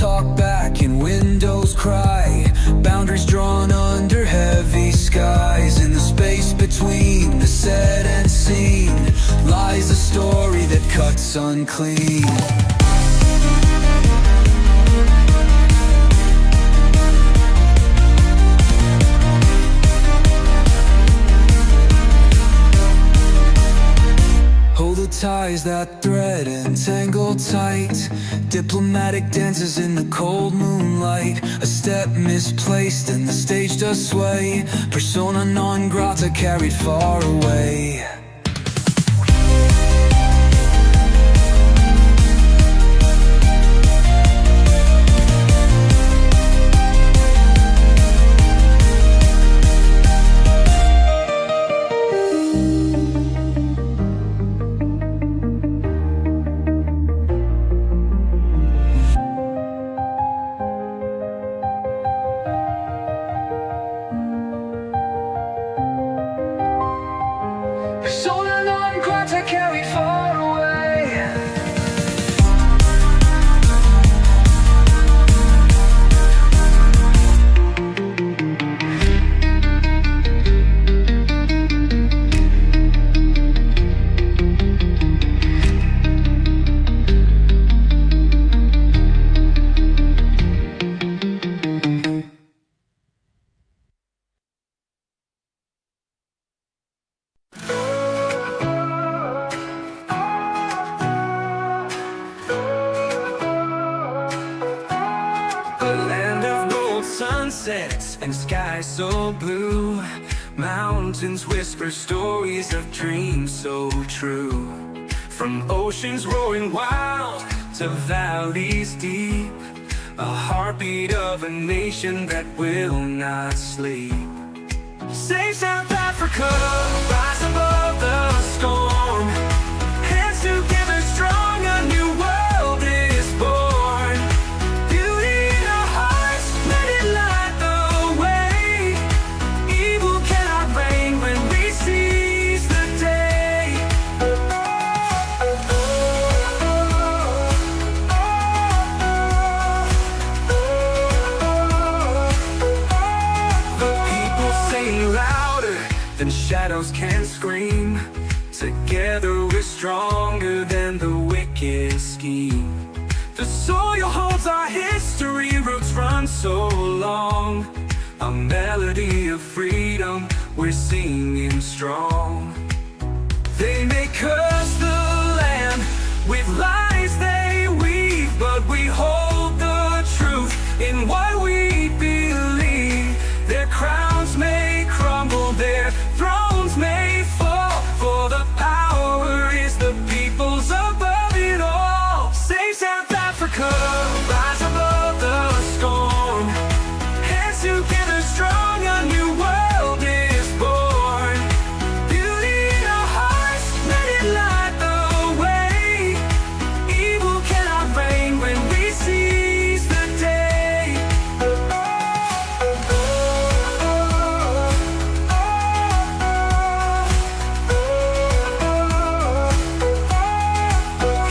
talk back and windows cry. Boundaries drawn under heavy skies. In the space between the set and scene lies a story that cuts unclean. Hold the ties that thread and tangle tight. Diplomatic dances in the cold moonlight. A step misplaced and the stage does sway. Persona non grata carried far away. Persona non grata carried far away. Sunsets and skies so blue. Mountains whisper stories of dreams so true. From oceans roaring wild to valleys deep, a heartbeat of a nation that will not sleep. Save South Africa, rise above the storm. Hands together strong, a new world is born. Beauty in our hearts, let it light the way. Evil cannot reign when we seize the day. The people sing louder than shadows can scream. Together we're stronger than the wicked scheme. The soil holds our history, roots run so long. A melody of freedom, we're singing strong. They may curse the land with lies they weave, but we hold the truth in what we believe. Their crowns may crumble, their thrones may fall, for the power is the people's above it all. Save South Africa, rise above the storm. Hands together strong, a new world is born. Beauty in our hearts, let it light the way. Evil cannot reign when we seize the day.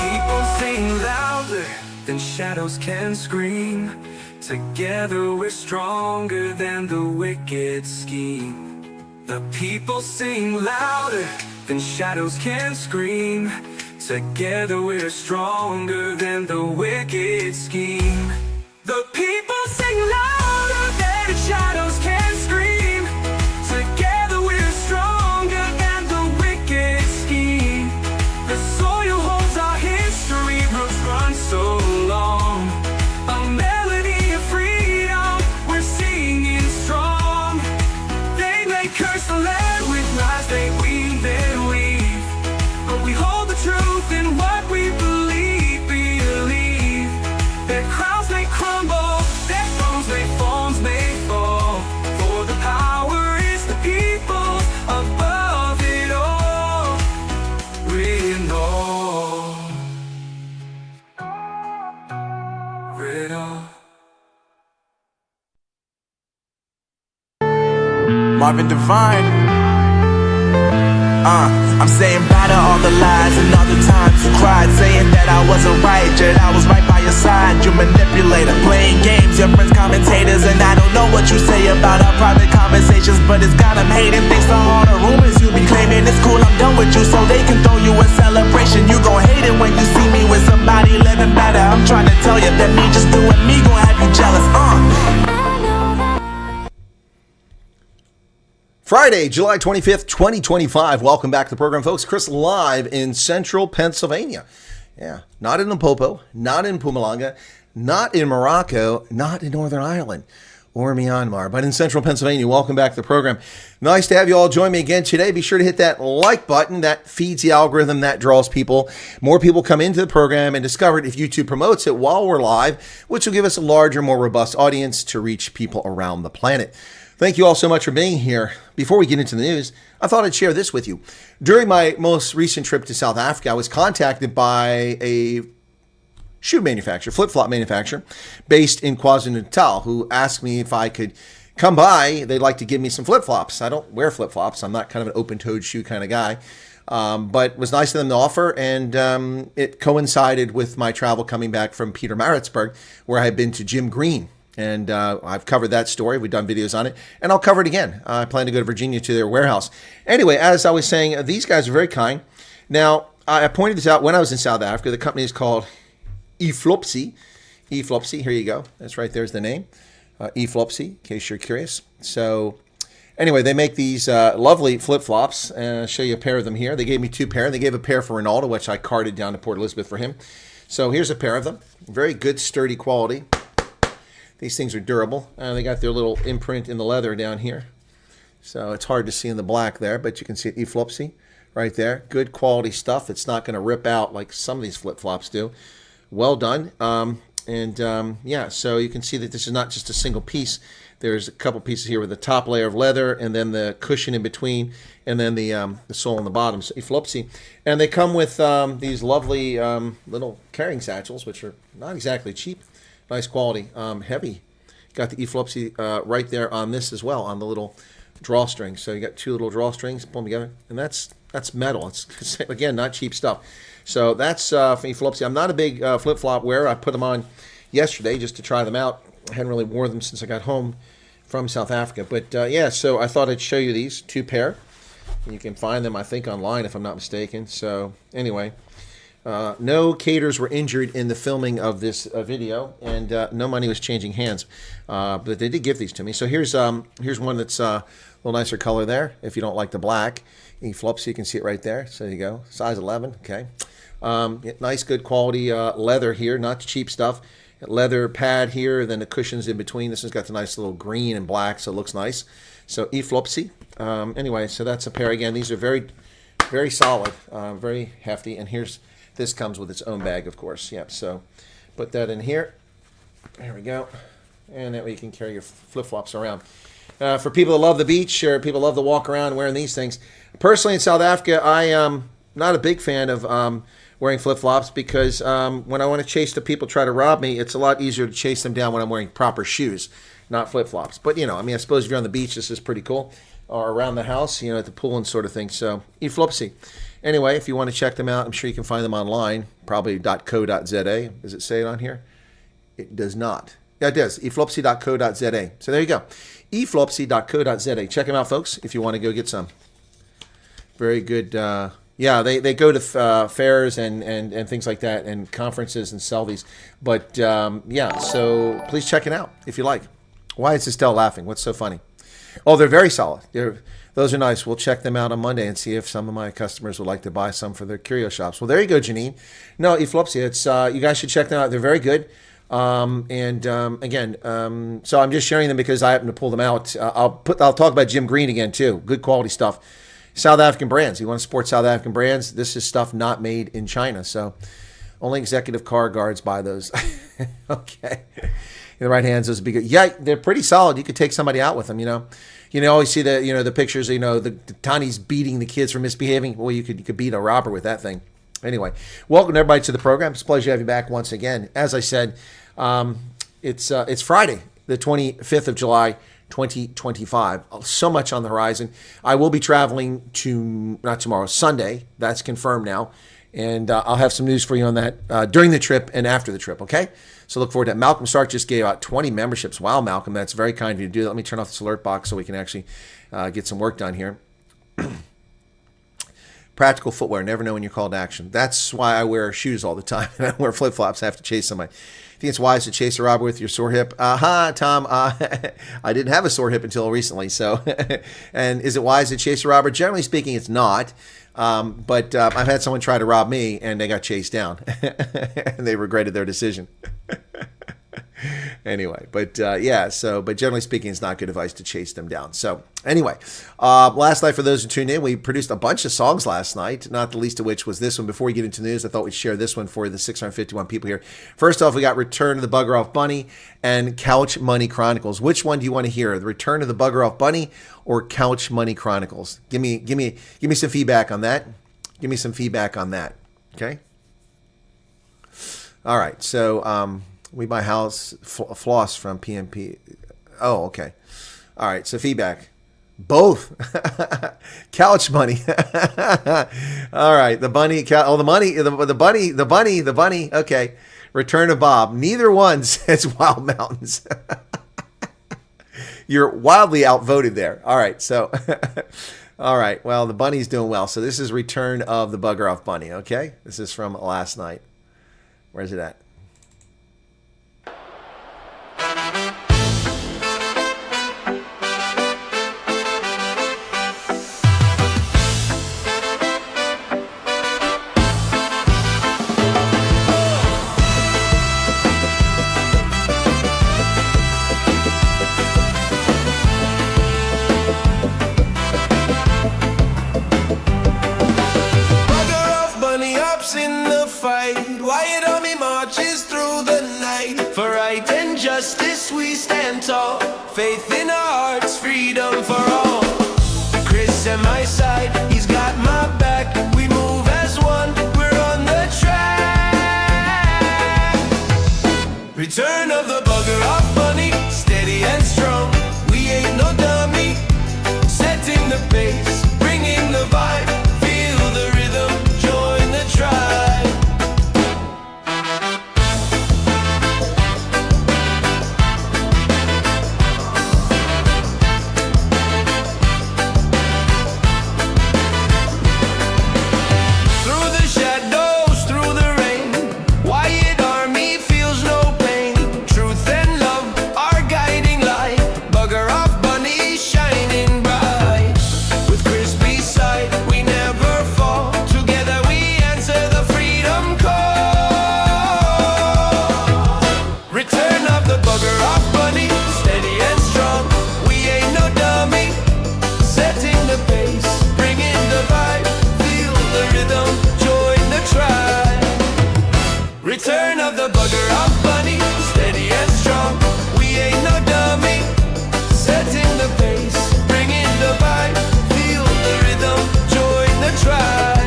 People sing louder than shadows can scream. Together we're stronger than the wicked scheme. The people sing louder than shadows can scream. Together we're stronger than the wicked scheme. The people sing louder than shadows can scream. Together we're stronger than the wicked scheme. The soil holds our history, roots run so long. A melody of freedom, we're singing strong. They may curse the land with lies they weave and weave, but we hold the truth in what we believe. Their crowns may crumble, their thrones may forms may fall, for the power is the people above it all. We know riddle. Marvin Divine. I'm saying bye to all the lies and all the times you cried, saying that I wasn't right, yet I was right by your the side, you manipulator. Playing games, your friends commentators. And I don't know what you say about our private conversations, but it's got them hating. Thanks to all the rumors you be claiming. It's cool, I'm done with you, so they can throw you a celebration. You gon' hate it when you see me with somebody living better. I'm trying to tell you that me just doing me gon' have you jealous. Friday, July 25th, 2025. Welcome back to the program, folks. Chris live in central Pennsylvania. Yeah, not in Limpopo, not in Pumalanga, not in Morocco, not in Northern Ireland or Myanmar, but in central Pennsylvania. Welcome back to the program. Nice to have you all join me again today. Be sure to hit that like button. That feeds the algorithm. That draws people. More people come into the program and discover it if YouTube promotes it while we're live, which will give us a larger, more robust audience to reach people around the planet. Thank you all so much for being here. Before we get into the news, I thought I'd share this with you. During my most recent trip to South Africa, I was contacted by a shoe manufacturer, flip-flop manufacturer, based in KwaZulu-Natal, who asked me if I could come by. They'd like to give me some flip-flops. I don't wear flip-flops. I'm not kind of an open-toed shoe kind of guy. But it was nice of them to offer, and it coincided with my travel coming back from Pietermaritzburg, where I had been to Jim Green. And I've covered that story. We've done videos on it. And I'll cover it again. I plan to go to Virginia to their warehouse. Anyway, as I was saying, these guys are very kind. Now, I pointed this out when I was in South Africa. The company is called eFlopsie. eFlopsie, here you go. That's right, there's the name. eFlopsie, in case you're curious. So anyway, they make these lovely flip-flops. I'll show you a pair of them here. They gave me two pair. They gave a pair for Ronaldo, which I carted down to Port Elizabeth for him. So here's a pair of them. Very good, sturdy quality. These things are durable. They got their little imprint in the leather down here. So it's hard to see in the black there, but you can see eFlopsie right there. Good quality stuff. It's not going to rip out like some of these flip-flops do. Well done. Yeah, so you can see that this is not just a single piece. There's a couple pieces here with the top layer of leather and then the cushion in between and then the sole on the bottom. So eFlopsie. And they come with these lovely little carrying satchels, which are not exactly cheap. Nice quality, heavy. Got the eFlopsie right there on this as well, on the little drawstring. So you got two little drawstrings, pull them together, and that's metal. It's again not cheap stuff. So that's from eFlopsie. I'm not a big flip-flop wearer. I put them on yesterday just to try them out. I hadn't really worn them since I got home from South Africa. But yeah, so I thought I'd show you these two pair. You can find them, I think, online if I'm not mistaken. So anyway. No caters were injured in the filming of this video, and no money was changing hands. But they did give these to me. So here's one that's a little nicer color there. If you don't like the black, eFlopsie, you can see it right there. So there you go, size 11. Okay, nice, good quality leather here, not cheap stuff. Leather pad here, then the cushions in between. This has got the nice little green and black, so it looks nice. So eFlopsie. Anyway, so that's a pair. Again, these are very, very solid, very hefty. And this comes with its own bag, of course. Yep, so put that in here. There we go. And that way you can carry your flip-flops around. For people that love the beach or people that love to walk around wearing these things. Personally, in South Africa, I am not a big fan of wearing flip-flops because when I want to chase the people try to rob me, it's a lot easier to chase them down when I'm wearing proper shoes, not flip-flops. But, you know, I mean, I suppose if you're on the beach, this is pretty cool. Or around the house, you know, at the pool and sort of thing. So, eFlopsie. Anyway, if you want to check them out, I'm sure you can find them online, probably .co.za. Does it say it on here? It does not. Yeah, it does. eFlopsie.co.za. So there you go. eFlopsie.co.za. Check them out, folks, if you want to go get some. Very good. Yeah, they go to fairs and things like that and conferences and sell these. But, yeah, so please check it out if you like. Why is Estelle laughing? What's so funny? Oh, they're very solid. Those are nice. We'll check them out on Monday and see if some of my customers would like to buy some for their curio shops. Well, there you go, Janine. No, eFlopsie. It's you guys should check them out. They're very good. Again, so I'm just sharing them because I happen to pull them out. I'll talk about Jim Green again too. Good quality stuff. South African brands. You want to support South African brands? This is stuff not made in China. So only executive car guards buy those. Okay. In the right hands, those would be good. Yeah, they're pretty solid. You could take somebody out with them, you know. You always see the pictures, the Tani's beating the kids for misbehaving. Well, you could beat a robber with that thing. Anyway, welcome everybody to the program. It's a pleasure to have you back once again. As I said, it's Friday, the 25th of July, 2025. So much on the horizon. I will be traveling not tomorrow, Sunday. That's confirmed now. And I'll have some news for you on that during the trip and after the trip, okay? So look forward to that. Malcolm Stark just gave out 20 memberships. Wow, Malcolm, that's very kind of you to do that. Let me turn off this alert box so we can actually get some work done here. Practical footwear. Never know when you're called to action. That's why I wear shoes all the time. I wear flip-flops. I have to chase somebody. You think it's wise to chase a robber with your sore hip? Tom. I didn't have a sore hip until recently. So, and is it wise to chase a robber? Generally speaking, it's not. But I've had someone try to rob me, and they got chased down, and they regretted their decision. Anyway, but but generally speaking, it's not good advice to chase them down. So anyway, last night, for those who tuned in, we produced a bunch of songs last night, not the least of which was this one. Before we get into news, I thought we'd share this one for the 651 people here. First off, we got Return of the Bugger Off Bunny and Couch Money Chronicles. Which one do you want to hear? The Return of the Bugger Off Bunny or Couch Money Chronicles? Give me some feedback on that. Give me some feedback on that. Okay. All right. So, we buy house floss from PMP. Oh, okay. All right. So feedback. Both. Couch money. All right. The bunny. The bunny. Okay. Return of Bob. Neither one says Wild Mountains. You're wildly outvoted there. All right. So, all right. Well, the bunny's doing well. So this is Return of the Bugger Off Bunny. Okay. This is from last night. Where's it at? Justice we stand tall, faith in our hearts, freedom for all. Chris at my side, he's got my back. We move as one, we're on the track. Return of the Bugger Off Bunny, steady and strong. We ain't no dummy, setting the pace, bringing the vibe. Feel the rhythm, join the tribe. Return of the Bugger Off Bunny, steady and strong. We ain't no dummy, setting the pace, bringing the vibe. Feel the rhythm, join the tribe.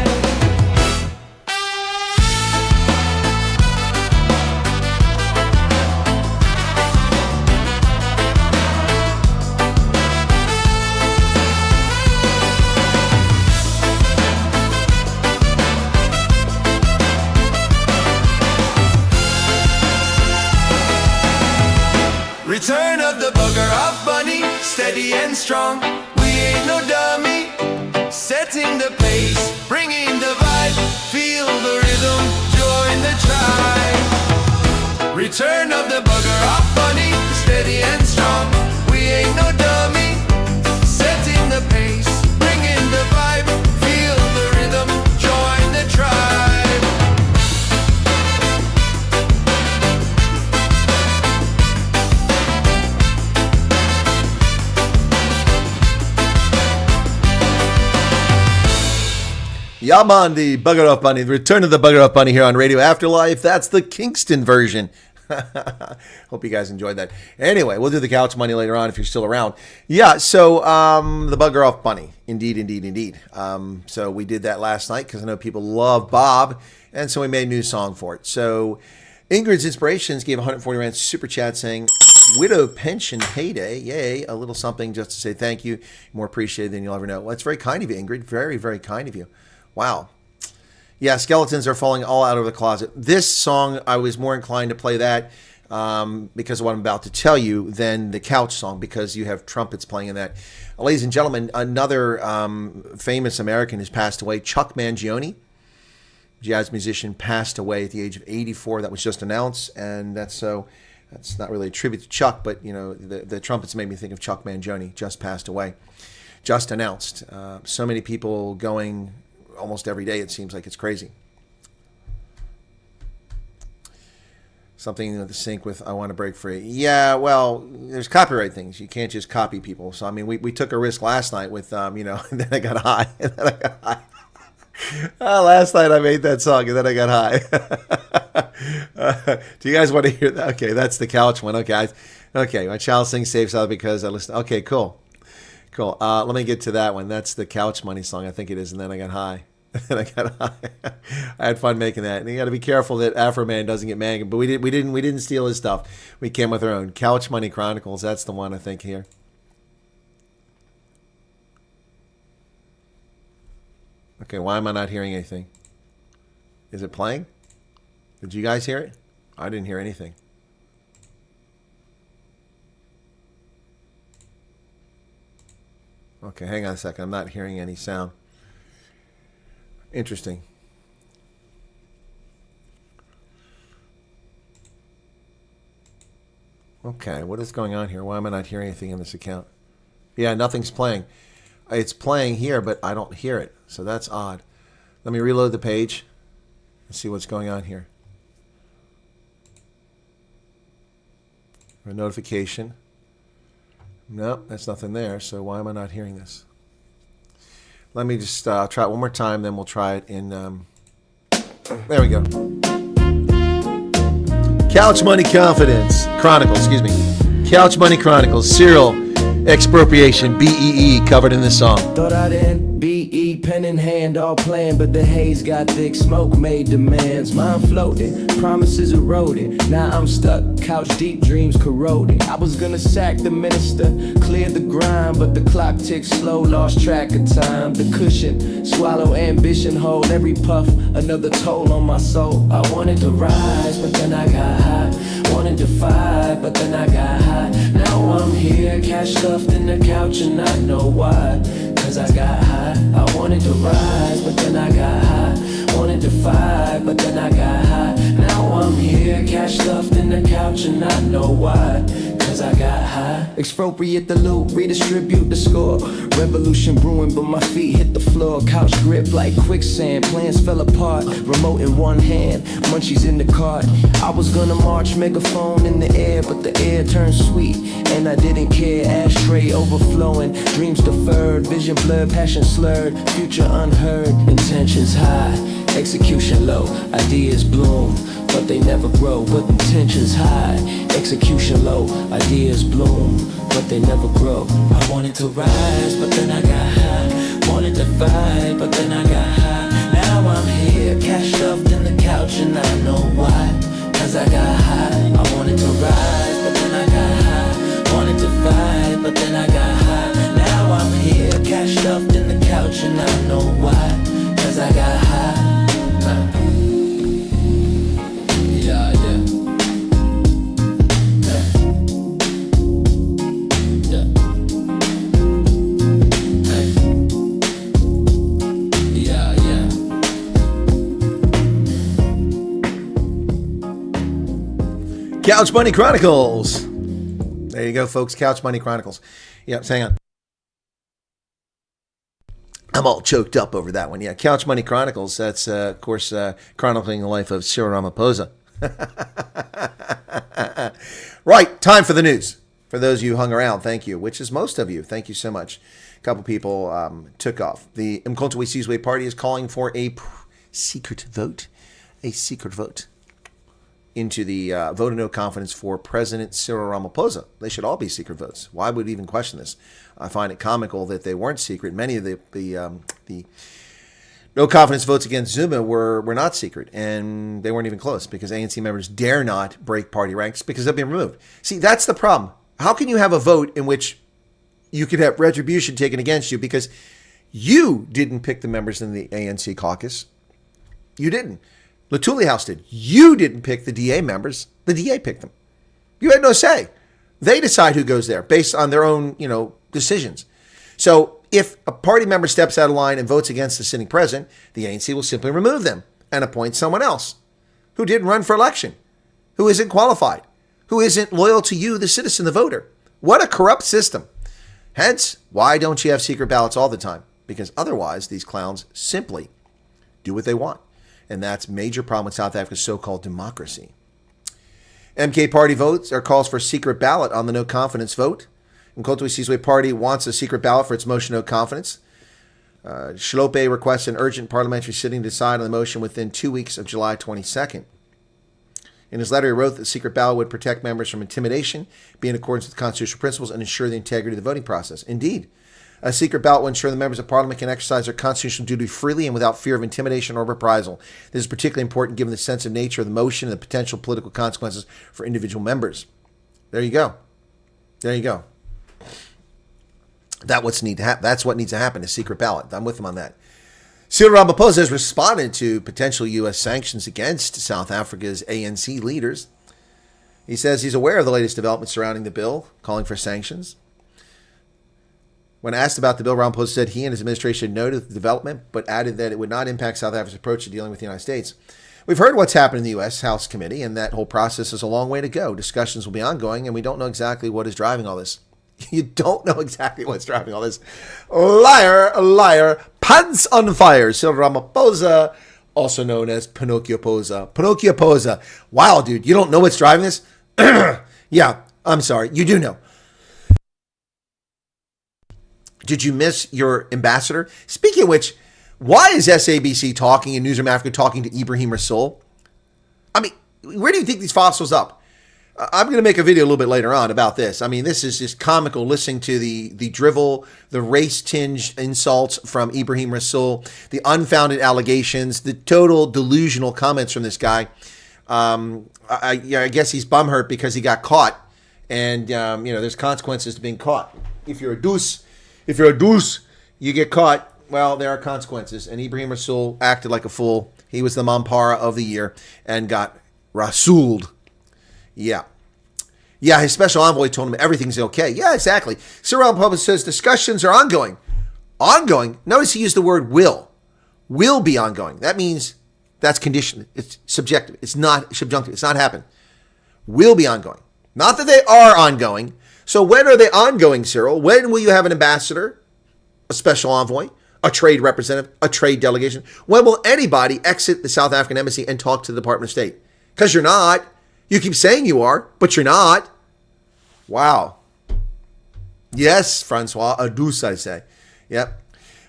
Return of the Bugger Off Bunny, steady and strong. We ain't no dummy, setting the pace, bringing the vibe. Feel the rhythm, join the tribe. Return of the Bugger Off Bunny, steady and strong. We ain't no dummy, setting the pace, bringing the vibe. Feel the rhythm, join the tribe. Yeah, man, the Bugger Off Bunny, the Return of the Bugger Off Bunny here on Radio Afterlife. That's the Kingston version. Hope you guys enjoyed that. Anyway, we'll do the couch money later on if you're still around. Yeah, so the Bugger Off Bunny. Indeed. So we did that last night because I know people love Bob, and so we made a new song for it. So Ingrid's Inspirations gave 140 rand super chat saying, widow pension payday, yay, a little something just to say thank you. More appreciated than you'll ever know. Well, it's very kind of you, Ingrid. Very, very kind of you. Wow. Yeah, skeletons are falling all out of the closet. This song, I was more inclined to play that because of what I'm about to tell you than the couch song, because you have trumpets playing in that. Ladies and gentlemen, another famous American has passed away. Chuck Mangione, jazz musician, passed away at the age of 84. That was just announced, and that's not really a tribute to Chuck, but the trumpets made me think of Chuck Mangione. Just passed away, just announced. So many people going almost every day. It seems like it's crazy. Something to sync with I Want to Break Free. Yeah, well, there's copyright things. You can't just copy people. So, I mean, we took a risk last night with, and then I got high. Last night I made that song, and then I got high. Do you guys want to hear that? Okay, that's the couch one. Okay, my child sings Safe Side because I listen. Okay, cool. Let me get to that one. That's the Couch Money song, I think it is, and then I got high. I had fun making that, and you got to be careful that Afro Man doesn't get mad. But we didn't steal his stuff. We came with our own. Couch Money Chronicles. That's the one I think here. Okay, why am I not hearing anything? Is it playing? Did you guys hear it? I didn't hear anything. Okay, hang on a second. I'm not hearing any sound. Interesting. Okay, what is going on here? Why am I not hearing anything in this account? Yeah, nothing's playing. It's playing here, but I don't hear it. So that's odd. Let me reload the page and see what's going on here. A notification. Nope, that's nothing there. So why am I not hearing this? Let me just try it one more time, then we'll try it in... there we go. Couch Money Chronicles, excuse me. Couch Money Chronicles, serial expropriation, BEE, covered in this song. Thought I'd end BE, pen in hand, all planned, but the haze got thick, smoke made demands. Mind floating, promises eroding. Now I'm stuck, couch deep, dreams corroding. I was gonna sack the minister, clear the grind, but the clock ticks slow, lost track of time. The cushion, swallow ambition, hold every puff, another toll on my soul. I wanted to rise, but then I got high. Wanted to fight, but then I got high. Now I'm here, cash stuffed in the couch, and I know why. Cause I got high. I wanted to rise, but then I got high. Wanted to fight, but then I got high. Now I'm here, cash stuffed in the couch, and I know why. Cause I got high. Expropriate the loot, redistribute the score. Revolution brewing, but my feet hit the floor. Couch grip like quicksand, plans fell apart. Remote in one hand, munchies in the cart. I was gonna march, megaphone in the air, but the air turned sweet, and I didn't care. Ashtray overflowing, dreams deferred, vision blurred, passion slurred, future unheard. Intentions high, execution low, ideas bloom, but they never grow. But intentions high, execution low, ideas bloom, but they never grow. I wanted to rise, but then I got high. Wanted to fight, but then I got high. Now I'm here, cash stuffed in the couch, and I know why. Cause I got high. I wanted to rise, but then I got high. Wanted to fight, but then I got high. Now I'm here, cash stuffed in the couch, and I know why. Cause I got high. Couch Money Chronicles. There you go, folks. Couch Money Chronicles. Yep, hang on. I'm all choked up over that one. Yeah, Couch Money Chronicles. That's, of course, chronicling the life of Cyril Ramaphosa. Right, time for the news. For those of you who hung around, thank you, which is most of you. Thank you so much. A couple people took off. The Mkhonto we Sizwe Party is calling for a secret vote. A secret vote into the vote of no confidence for President Cyril Ramaphosa. They should all be secret votes. Why would we even question this? I find it comical that they weren't secret. Many of the no confidence votes against Zuma were not secret, and they weren't even close because ANC members dare not break party ranks because they'll be removed. See, that's the problem. How can you have a vote in which you could have retribution taken against you because you didn't pick the members in the ANC caucus? You didn't. Lutuli House did. You didn't pick the DA members. The DA picked them. You had no say. They decide who goes there based on their own, decisions. So if a party member steps out of line and votes against the sitting president, the ANC will simply remove them and appoint someone else who didn't run for election, who isn't qualified, who isn't loyal to you, the citizen, the voter. What a corrupt system. Hence, why don't you have secret ballots all the time? Because otherwise, these clowns simply do what they want. And that's a major problem with South Africa's so-called democracy. MK Party votes or calls for a secret ballot on the no confidence vote. Mkoto Sizwe Party wants a secret ballot for its motion no confidence. Shlope requests an urgent parliamentary sitting to decide on the motion within 2 weeks of July 22nd. In his letter, he wrote that the secret ballot would protect members from intimidation, be in accordance with constitutional principles, and ensure the integrity of the voting process. Indeed, a secret ballot will ensure the members of parliament can exercise their constitutional duty freely and without fear of intimidation or reprisal. This is particularly important given the sensitive nature of the motion and the potential political consequences for individual members. There you go. There you go. That's what needs to happen, a secret ballot. I'm with him on that. Cyril Ramaphosa has responded to potential U.S. sanctions against South Africa's ANC leaders. He says he's aware of the latest developments surrounding the bill, calling for sanctions. When asked about the bill, Ramaphosa said he and his administration noted the development, but added that it would not impact South Africa's approach to dealing with the United States. We've heard what's happened in the U.S. House Committee, and that whole process is a long way to go. Discussions will be ongoing, and we don't know exactly what is driving all this. You don't know exactly what's driving all this. Liar, liar, pants on fire. Cyril Ramaphosa, also known as Pinocchio Posa. Pinocchio Posa. Wow, dude, you don't know what's driving this? Yeah, I'm sorry. You do know. Did you miss your ambassador? Speaking of which, why is SABC talking and Newsroom Africa talking to Ibrahim Rasool? I mean, where do you think these fossils up? I'm going to make a video a little bit later on about this. I mean, this is just comical listening to the drivel, the race-tinged insults from Ibrahim Rasool, the unfounded allegations, the total delusional comments from this guy. I guess he's bumhurt because he got caught. And, there's consequences to being caught. If you're a deuce, you get caught. Well, there are consequences. And Ibrahim Rasool acted like a fool. He was the Mampara of the year and got Rasooled. Yeah. Yeah, his special envoy told him everything's okay. Yeah, exactly. Cyril Ramaphosa says discussions are ongoing. Ongoing? Notice he used the word will. Will be ongoing. That means that's conditioned. It's subjective. It's not subjunctive. It's not happened. Will be ongoing. Not that they are ongoing. So when are they ongoing, Cyril? When will you have an ambassador, a special envoy, a trade representative, a trade delegation? When will anybody exit the South African embassy and talk to the Department of State? Because you're not. You keep saying you are, but you're not. Wow. Yes, Francois, a douce, I say. Yep.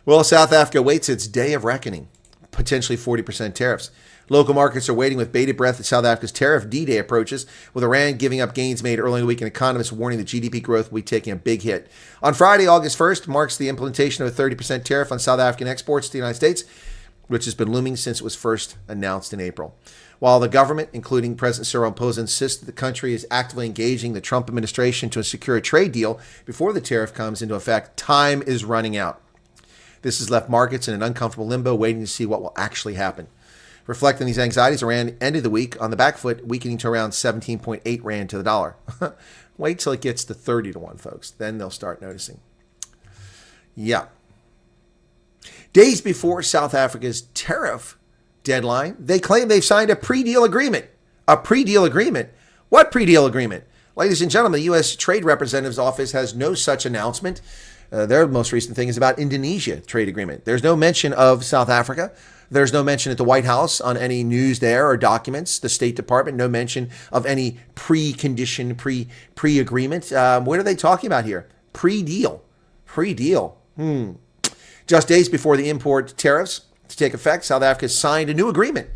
Well, South Africa waits its day of reckoning. Potentially 40% tariffs. Local markets are waiting with bated breath as South Africa's tariff D-Day approaches, with Iran giving up gains made early in the week and economists warning that GDP growth will be taking a big hit. On Friday, August 1st, marks the implementation of a 30% tariff on South African exports to the United States, which has been looming since it was first announced in April. While the government, including President Cyril Ramaphosa, insists that the country is actively engaging the Trump administration to secure a trade deal before the tariff comes into effect, time is running out. This has left markets in an uncomfortable limbo, waiting to see what will actually happen. Reflecting these anxieties, Iran ended the week on the back foot, weakening to around 17.8 rand to the dollar. Wait till it gets to 30 to 1, folks. Then they'll start noticing. Yeah. Days before South Africa's tariff deadline, they claim they've signed a pre-deal agreement. A pre-deal agreement? What pre-deal agreement? Ladies and gentlemen, the U.S. Trade Representative's Office has no such announcement. Their most recent thing is about Indonesia trade agreement. There's no mention of South Africa. There's no mention at the White House on any news there or documents. The State Department, no mention of any pre-condition, pre-agreement. What are they talking about here? Pre-deal. Pre-deal. Just days before the import tariffs to take effect, South Africa signed a new agreement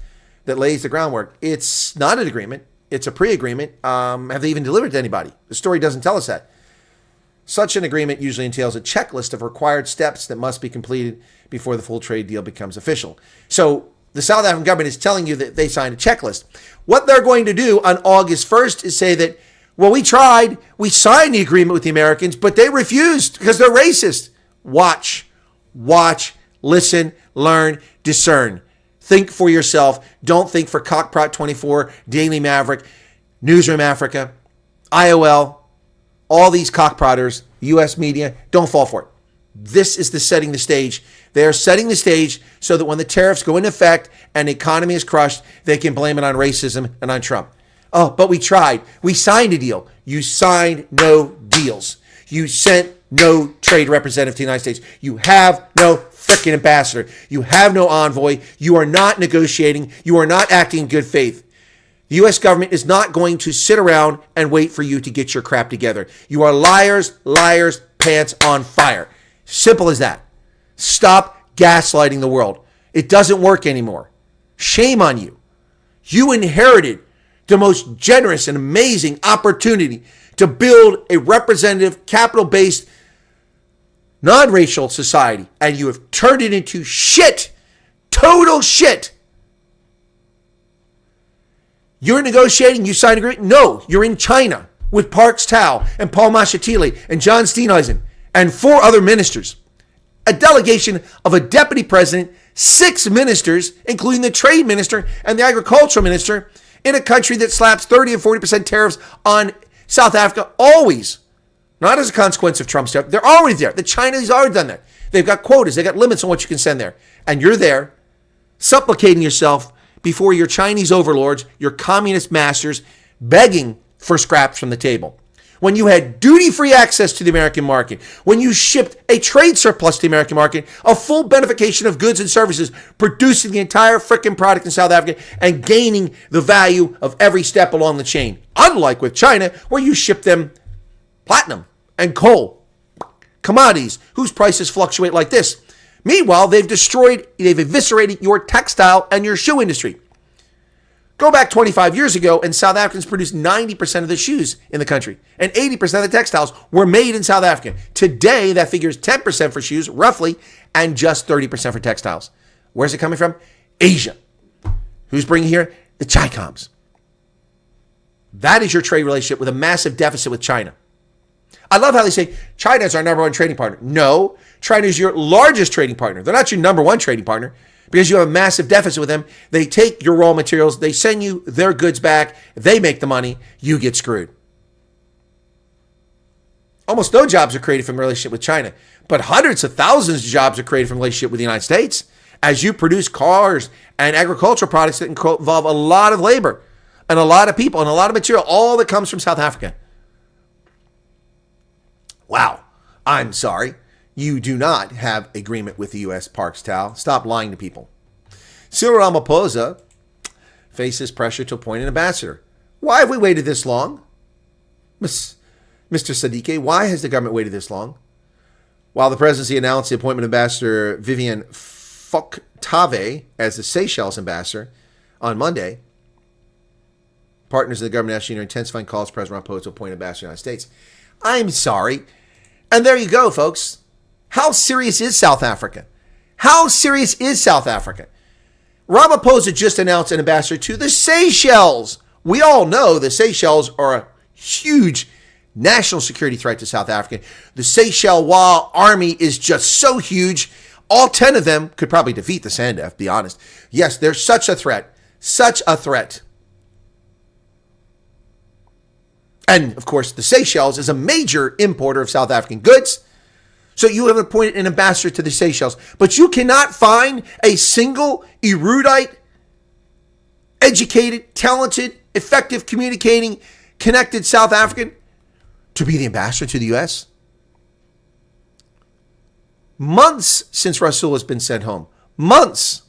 that lays the groundwork. It's not an agreement. It's a pre-agreement. Have they even delivered it to anybody? The story doesn't tell us that. Such an agreement usually entails a checklist of required steps that must be completed before the full trade deal becomes official. So the South African government is telling you that they signed a checklist. What they're going to do on August 1st is say that, well, we tried, we signed the agreement with the Americans, but they refused because they're racist. Watch, listen, learn, discern. Think for yourself. Don't think for Cockprot24, Daily Maverick, Newsroom Africa, IOL, all these cockprotters, U.S. media. Don't fall for it. This is setting the stage. They are setting the stage so that when the tariffs go into effect and the economy is crushed, they can blame it on racism and on Trump. Oh, but we tried. We signed a deal. You signed no deals. You sent no trade representative to the United States. You have no freaking ambassador. You have no envoy. You are not negotiating. You are not acting in good faith. The U.S. government is not going to sit around and wait for you to get your crap together. You are liars, liars, pants on fire. Simple as that. Stop gaslighting the world. It doesn't work anymore. Shame on you. You inherited the most generous and amazing opportunity to build a representative, capital-based, non-racial society, and you have turned it into shit. Total shit. You're negotiating, you signed an agreement? No, you're in China with Parks Tao and Paul Mashatile and John Steenhuisen and 4 other ministers. A delegation of a deputy president, 6 ministers, including the trade minister and the agricultural minister, in a country that slaps 30 and 40% tariffs on South Africa, always. Not as a consequence of Trump's tariff. They're always there. The Chinese already done that. They've got quotas. They've got limits on what you can send there. And you're there supplicating yourself before your Chinese overlords, your communist masters, begging for scraps from the table. When you had duty-free access to the American market, when you shipped a trade surplus to the American market, a full benefication of goods and services, producing the entire frickin' product in South Africa and gaining the value of every step along the chain. Unlike with China, where you ship them platinum and coal, commodities whose prices fluctuate like this. Meanwhile, they've eviscerated your textile and your shoe industry. Go back 25 years ago, and South Africans produced 90% of the shoes in the country, and 80% of the textiles were made in South Africa. Today, that figure is 10% for shoes, roughly, and just 30% for textiles. Where's it coming from? Asia. Who's bringing here? The Chicoms. That is your trade relationship with a massive deficit with China. I love how they say China is our number one trading partner. No, China is your largest trading partner. They're not your number one trading partner because you have a massive deficit with them. They take your raw materials, they send you their goods back, they make the money, you get screwed. Almost no jobs are created from the relationship with China, but hundreds of thousands of jobs are created from the relationship with the United States as you produce cars and agricultural products that involve a lot of labor and a lot of people and a lot of material, all that comes from South Africa. Wow, I'm sorry. You do not have agreement with the U.S. Parks Tao. Stop lying to people. Cyril Ramaphosa faces pressure to appoint an ambassador. Why have we waited this long? Mr. Sadique, why has the government waited this long? While the presidency announced the appointment of Ambassador Vivian Foktave as the Seychelles ambassador on Monday, partners of the government national union are intensifying calls for President Ramaphosa to appoint an ambassador to the United States. I'm sorry. And there you go, folks. How serious is South Africa? How serious is South Africa? Ramaphosa just announced an ambassador to the Seychelles. We all know the Seychelles are a huge national security threat to South Africa. The Seychellois army is just so huge. All 10 of them could probably defeat the SANDF, be honest. Yes, they're such a threat. Such a threat. And, of course, the Seychelles is a major importer of South African goods. So you have appointed an ambassador to the Seychelles. But you cannot find a single erudite, educated, talented, effective, communicating, connected South African to be the ambassador to the U.S.? Months since Rasul has been sent home. Months.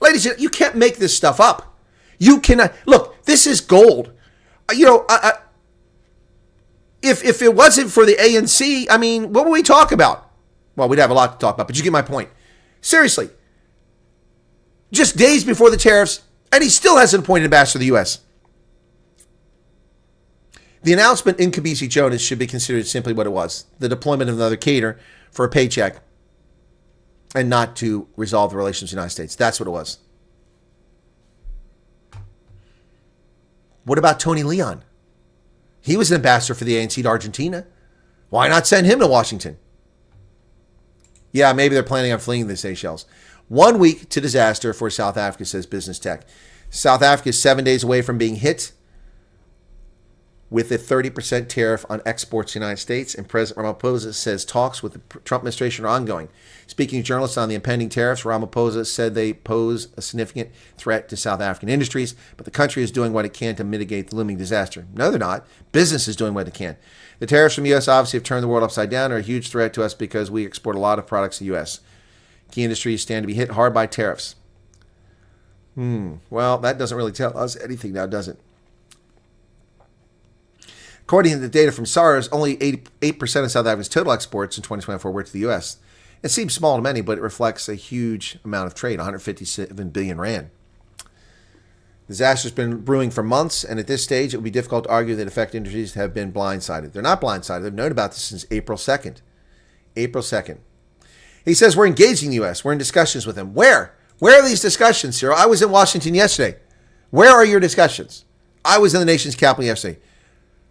Ladies and gentlemen, you can't make this stuff up. You cannot. Look, this is gold. You know, if it wasn't for the ANC, I mean, what would we talk about? Well, we'd have a lot to talk about, but you get my point. Seriously. Just days before the tariffs, and he still hasn't appointed an ambassador to the U.S. The announcement in Kabisi Jonas should be considered simply what it was, the deployment of another cater for a paycheck and not to resolve the relations with the United States. That's what it was. What about Tony Leon? He was an ambassador for the ANC to Argentina. Why not send him to Washington? Yeah, maybe they're planning on fleeing the Seychelles. 1 week to disaster for South Africa, says Business Tech. South Africa is 7 days away from being hit with a 30% tariff on exports to the United States, and President Ramaphosa says talks with the Trump administration are ongoing. Speaking to journalists on the impending tariffs, Ramaphosa said they pose a significant threat to South African industries, but the country is doing what it can to mitigate the looming disaster. No, they're not. Business is doing what it can. The tariffs from the U.S. obviously have turned the world upside down, are a huge threat to us because we export a lot of products to the U.S. Key industries stand to be hit hard by tariffs. Well, that doesn't really tell us anything now, does it? According to the data from SARS, only 8% of South Africa's total exports in 2024 were to the U.S. It seems small to many, but it reflects a huge amount of trade, 157 billion rand. Disaster has been brewing for months, and at this stage, it would be difficult to argue that affected industries have been blindsided. They're not blindsided. They've known about this since April 2nd. April 2nd. He says, we're engaging the U.S. We're in discussions with them. Where? Where are these discussions, Cyril? I was in Washington yesterday. Where are your discussions? I was in the nation's capital yesterday.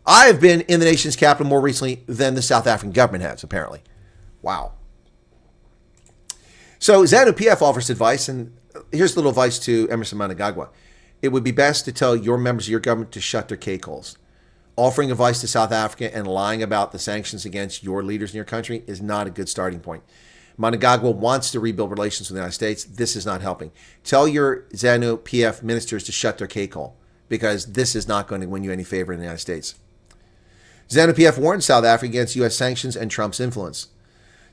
I have been in the nation's capital more recently than the South African government has, apparently. Wow. So ZANU-PF offers advice, and here's a little advice to Emmerson Mnangagwa. It would be best to tell your members of your government to shut their cake-holes. Offering advice to South Africa and lying about the sanctions against your leaders in your country is not a good starting point. Mnangagwa wants to rebuild relations with the United States. This is not helping. Tell your ZANU-PF ministers to shut their cake-hole, because this is not going to win you any favor in the United States. ZANU-PF warned South Africa against U.S. sanctions and Trump's influence.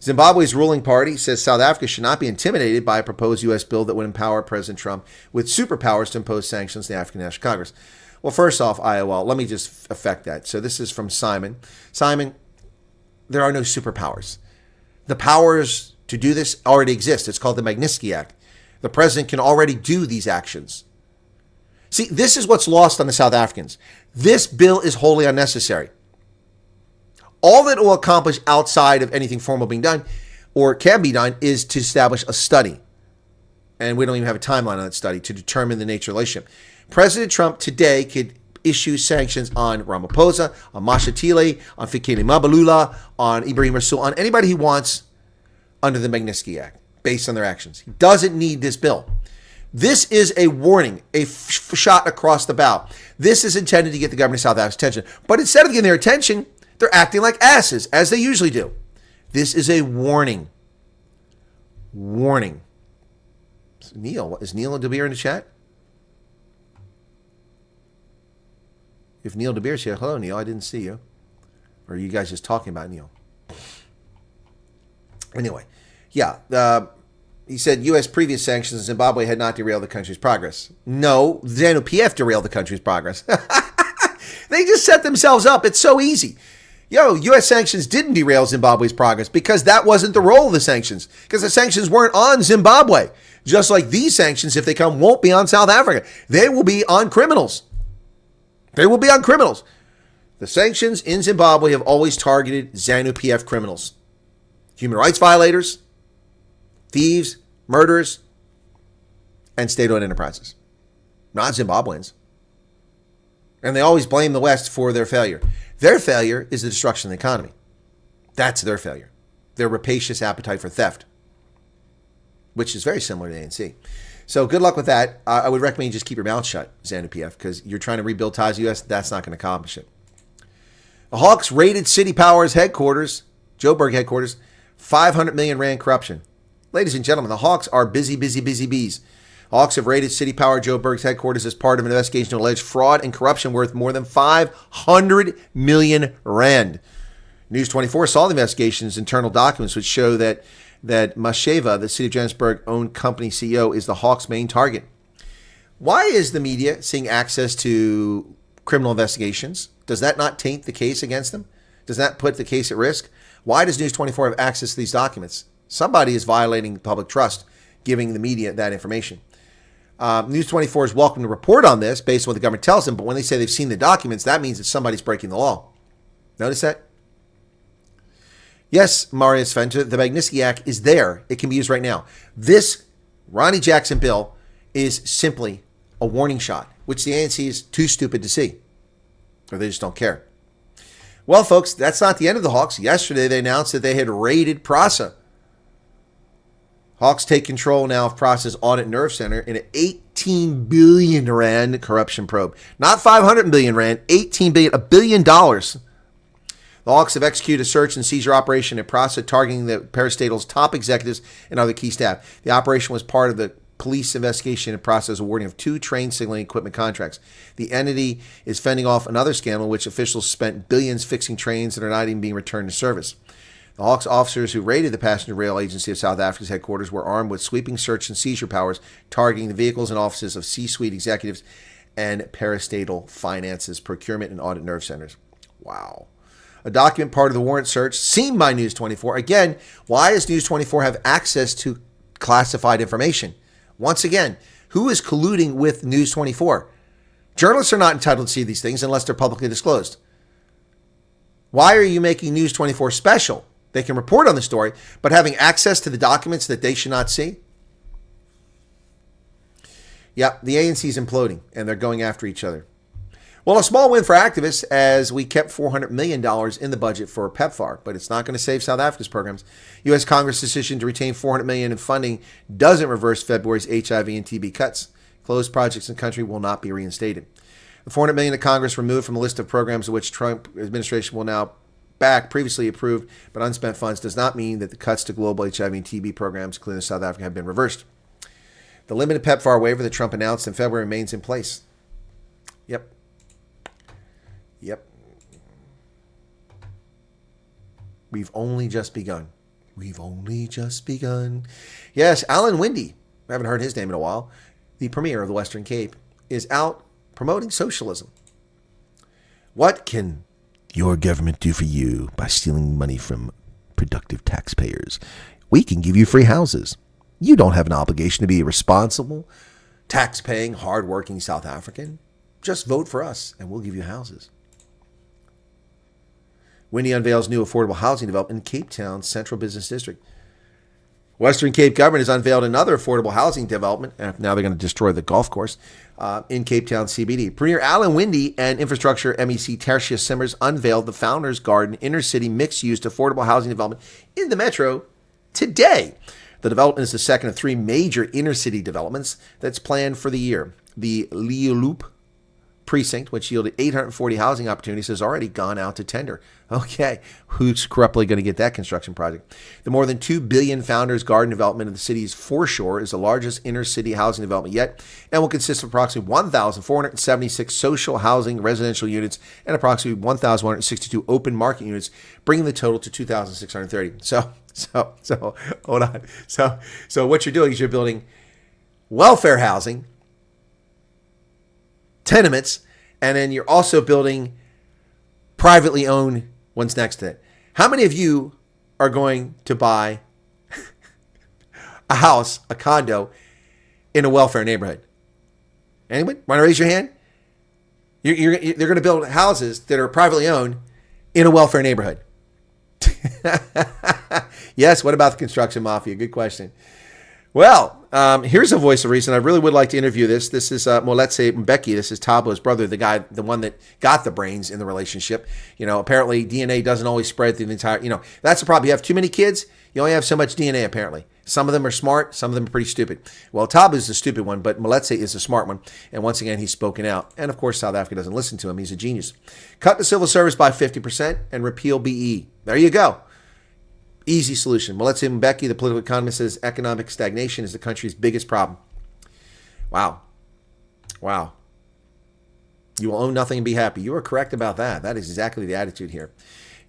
Zimbabwe's ruling party says South Africa should not be intimidated by a proposed U.S. bill that would empower President Trump with superpowers to impose sanctions on the African National Congress. Well, first off, IOL, let me just affect that. So this is from Simon. Simon, there are no superpowers. The powers to do this already exist. It's called the Magnitsky Act. The president can already do these actions. See, this is what's lost on the South Africans. This bill is wholly unnecessary. All that will accomplish outside of anything formal being done or can be done is to establish a study. And we don't even have a timeline on that study to determine the nature of the relationship. President Trump today could issue sanctions on Ramaphosa, on Mashatile, on Fikile Mabalula, on Ibrahim Rasool, on anybody he wants under the Magnitsky Act based on their actions. He doesn't need this bill. This is a warning, a shot across the bow. This is intended to get the government of South Africa's attention. But instead of getting their attention, they're acting like asses, as they usually do. This is a warning. Warning. Neil, is Neil De Beer in the chat? If Neil De Beer's here, hello, Neil, I didn't see you. Or are you guys just talking about Neil? Anyway, yeah, he said U.S. previous sanctions in Zimbabwe had not derailed the country's progress. No, ZANU-PF derailed the country's progress. They just set themselves up. It's so easy. U.S. sanctions didn't derail Zimbabwe's progress because that wasn't the role of the sanctions. Because the sanctions weren't on Zimbabwe. Just like these sanctions, if they come, won't be on South Africa. They will be on criminals. They will be on criminals. The sanctions in Zimbabwe have always targeted ZANU-PF criminals. Human rights violators, thieves, murderers, and state-owned enterprises. Not Zimbabweans. And they always blame the West for their failure. Their failure is the destruction of the economy. That's their failure. Their rapacious appetite for theft, which is very similar to the ANC. So good luck with that. I would recommend you just keep your mouth shut, ZANU-PF, because you're trying to rebuild ties to the U.S. That's not going to accomplish it. The Hawks raided City Power's headquarters, Joburg headquarters, 500 million rand corruption. Ladies and gentlemen, the Hawks are busy bees. Hawks have raided City Power Joburg's headquarters as part of an investigation of alleged fraud and corruption worth more than 500 million rand. News 24 saw the investigation's internal documents, which show that Masheva, the City of Johannesburg-owned company CEO, is the Hawks' main target. Why is the media seeing access to criminal investigations? Does that not taint the case against them? Does that put the case at risk? Why does News 24 have access to these documents? Somebody is violating public trust, giving the media that information. News 24 is welcome to report on this based on what the government tells them, but when they say they've seen the documents, that means that somebody's breaking the law. Notice that? Yes, Marius Fenter, the Magnitsky Act is there. It can be used right now. This Ronnie Jackson bill is simply a warning shot, which the ANC is too stupid to see, or they just don't care. Well, folks, that's not the end of the Hawks. Yesterday, they announced that they had raided PRASA. Hawks take control now of Process Audit Nerve Center in an 18 billion rand corruption probe. Not 500 billion rand, 18 billion, $1 billion. The Hawks have executed a search and seizure operation at Process targeting the parastatal's top executives and other key staff. The operation was part of the police investigation and process awarding of 2 train signaling equipment contracts. The entity is fending off another scandal in which officials spent billions fixing trains that are not even being returned to service. The Hawks officers who raided the Passenger Rail Agency of South Africa's headquarters were armed with sweeping search and seizure powers, targeting the vehicles and offices of C-suite executives and parastatal finances, procurement, and audit nerve centers. Wow. A document part of the warrant search seen by News 24. Again, why does News 24 have access to classified information? Once again, who is colluding with News 24? Journalists are not entitled to see these things unless they're publicly disclosed. Why are you making News 24 special? They can report on the story, but having access to the documents that they should not see? Yep, the ANC is imploding, and they're going after each other. Well, a small win for activists as we kept $400 million in the budget for PEPFAR, but it's not going to save South Africa's programs. U.S. Congress' decision to retain $400 million in funding doesn't reverse February's HIV and TB cuts. Closed projects in the country will not be reinstated. The $400 million that Congress removed from a list of programs which Trump administration will now back previously approved but unspent funds does not mean that the cuts to global HIV and TB programs, including South Africa, have been reversed. The limited PEPFAR waiver that Trump announced in February remains in place. Yep. We've only just begun. We've only just begun. Yes, Alan Winde, I haven't heard his name in a while, the premier of the Western Cape, is out promoting socialism. What can your government do for you by stealing money from productive taxpayers? We can give you free houses. You don't have an obligation to be a responsible, tax-paying, hard-working South African. Just vote for us and we'll give you houses. Winde unveils new affordable housing development in Cape Town's Central Business District. Western Cape government has unveiled another affordable housing development, and now they're going to destroy the golf course, in Cape Town CBD. Premier Alan Winde and Infrastructure MEC Tertius Simmers unveiled the Founders Garden inner-city mixed-use affordable housing development in the metro today. The development is the second of 3 major inner-city developments that's planned for the year. The Leeuloop precinct, which yielded 840 housing opportunities, has already gone out to tender. Okay, who's corruptly going to get that construction project? The more than $2 billion Founders Garden development of the city's foreshore is the largest inner-city housing development yet and will consist of approximately 1,476 social housing residential units and approximately 1,162 open market units, bringing the total to 2,630. So hold on. So what you're doing is you're building welfare housing, tenements, and then you're also building privately owned ones next to it. How many of you are going to buy a house, a condo, in a welfare neighborhood? Anyone? Want to raise your hand? They're going to build houses that are privately owned in a welfare neighborhood. Yes, what about the construction mafia? Good question. Well, here's a voice of reason. I really would like to interview this. This is Moletse Mbeki. This is Tabo's brother, the one that got the brains in the relationship. You know, apparently DNA doesn't always spread through the entire, that's the problem. You have too many kids, you only have so much DNA apparently. Some of them are smart, some of them are pretty stupid. Well, Tabo's the stupid one, but Moletse is the smart one. And once again, he's spoken out. And of course, South Africa doesn't listen to him. He's a genius. Cut the civil service by 50% and repeal BE. There you go. Easy solution. Moletse Mbeki, the political economist, says economic stagnation is the country's biggest problem. Wow. You will own nothing and be happy. You are correct about that. That is exactly the attitude here.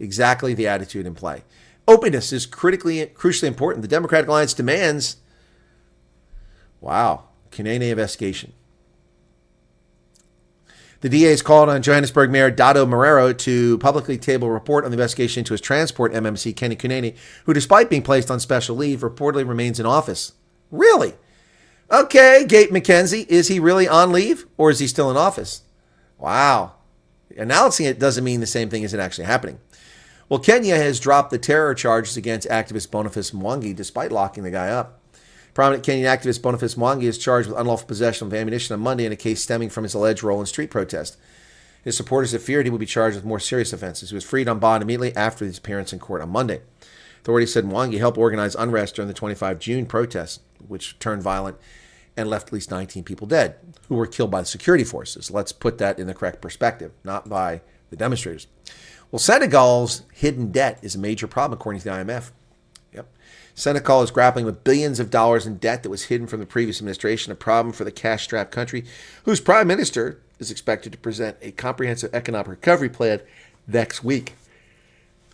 Exactly the attitude in play. Openness is crucially important. The Democratic Alliance demands, Kunene investigation. The DA has called on Johannesburg Mayor Dado Marero to publicly table a report on the investigation into his transport MMC, Kenny Kunene, who, despite being placed on special leave, reportedly remains in office. Really? Okay, Gate McKenzie, is he really on leave or is he still in office? Wow. Announcing it doesn't mean the same thing as it actually happening. Well, Kenya has dropped the terror charges against activist Boniface Mwangi despite locking the guy up. Prominent Kenyan activist Boniface Mwangi is charged with unlawful possession of ammunition on Monday in a case stemming from his alleged role in street protest. His supporters have feared he will be charged with more serious offenses. He was freed on bond immediately after his appearance in court on Monday. Authorities said Mwangi helped organize unrest during the 25 June protests, which turned violent and left at least 19 people dead, who were killed by the security forces. Let's put that in the correct perspective, not by the demonstrators. Well, Senegal's hidden debt is a major problem, according to the IMF. Yep. Senegal is grappling with billions of dollars in debt that was hidden from the previous administration, a problem for the cash-strapped country, whose prime minister is expected to present a comprehensive economic recovery plan next week.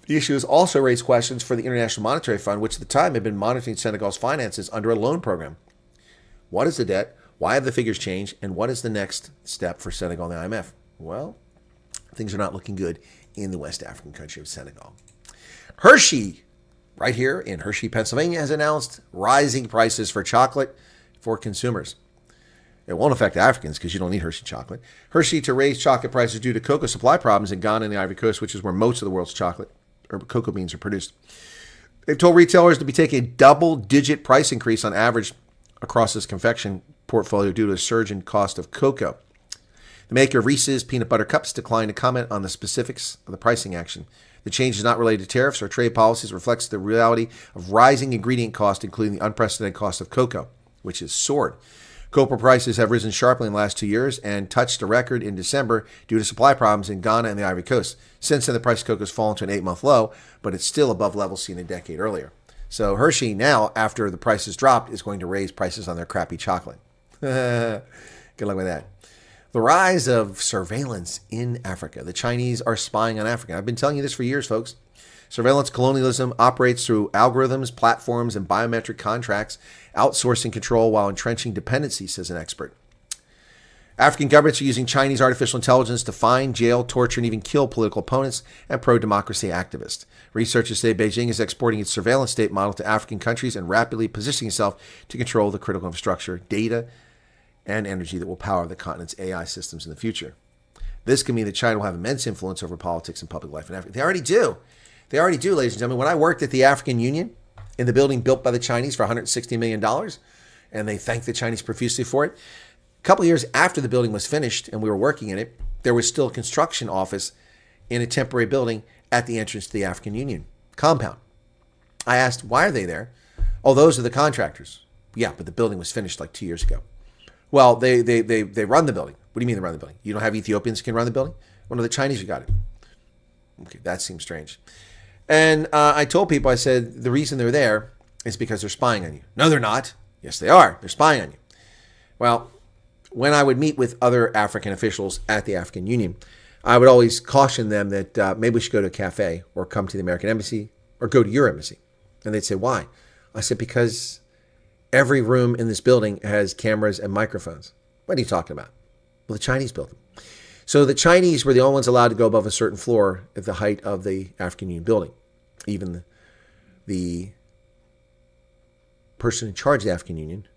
The issue has also raised questions for the International Monetary Fund, which at the time had been monitoring Senegal's finances under a loan program. What is the debt? Why have the figures changed? And what is the next step for Senegal and the IMF? Well, things are not looking good in the West African country of Senegal. Hershey, right here in Hershey, Pennsylvania, has announced rising prices for chocolate for consumers. It won't affect Africans because you don't need Hershey chocolate. Hershey to raise chocolate prices due to cocoa supply problems in Ghana and the Ivory Coast, which is where most of the world's chocolate or cocoa beans are produced. They've told retailers to be taking a double-digit price increase on average across this confection portfolio due to a surge in cost of cocoa. The maker of Reese's Peanut Butter Cups declined to comment on the specifics of the pricing action. The change is not related to tariffs or trade policies. It reflects the reality of rising ingredient costs, including the unprecedented cost of cocoa, which has soared. Cocoa prices have risen sharply in the last 2 years and touched a record in December due to supply problems in Ghana and the Ivory Coast. Since then, the price of cocoa has fallen to an 8-month low, but it's still above levels seen a decade earlier. So Hershey now, after the prices dropped, is going to raise prices on their crappy chocolate. Good luck with that. The rise of surveillance in Africa. The Chinese are spying on Africa. I've been telling you this for years, folks. Surveillance colonialism operates through algorithms, platforms, and biometric contracts, outsourcing control while entrenching dependency, says an expert. African governments are using Chinese artificial intelligence to find, jail, torture, and even kill political opponents and pro-democracy activists. Researchers say Beijing is exporting its surveillance state model to African countries and rapidly positioning itself to control the critical infrastructure, data, and energy that will power the continent's AI systems in the future. This can mean that China will have immense influence over politics and public life in Africa. They already do. They already do, ladies and gentlemen. When I worked at the African Union in the building built by the Chinese for $160 million, and they thanked the Chinese profusely for it, a couple of years after the building was finished and we were working in it, there was still a construction office in a temporary building at the entrance to the African Union compound. I asked, why are they there? Oh, those are the contractors. Yeah, but the building was finished like 2 years ago. Well, they run the building. What do you mean they run the building? You don't have Ethiopians who can run the building? Well, no, the Chinese who got it. Okay, that seems strange. And I told people, I said, the reason they're there is because they're spying on you. No, they're not. Yes, they are. They're spying on you. Well, when I would meet with other African officials at the African Union, I would always caution them that maybe we should go to a cafe or come to the American embassy or go to your embassy. And they'd say, why? I said, because every room in this building has cameras and microphones. What are you talking about? Well, the Chinese built them. So the Chinese were the only ones allowed to go above a certain floor at the height of the African Union building. Even the person in charge of the African Union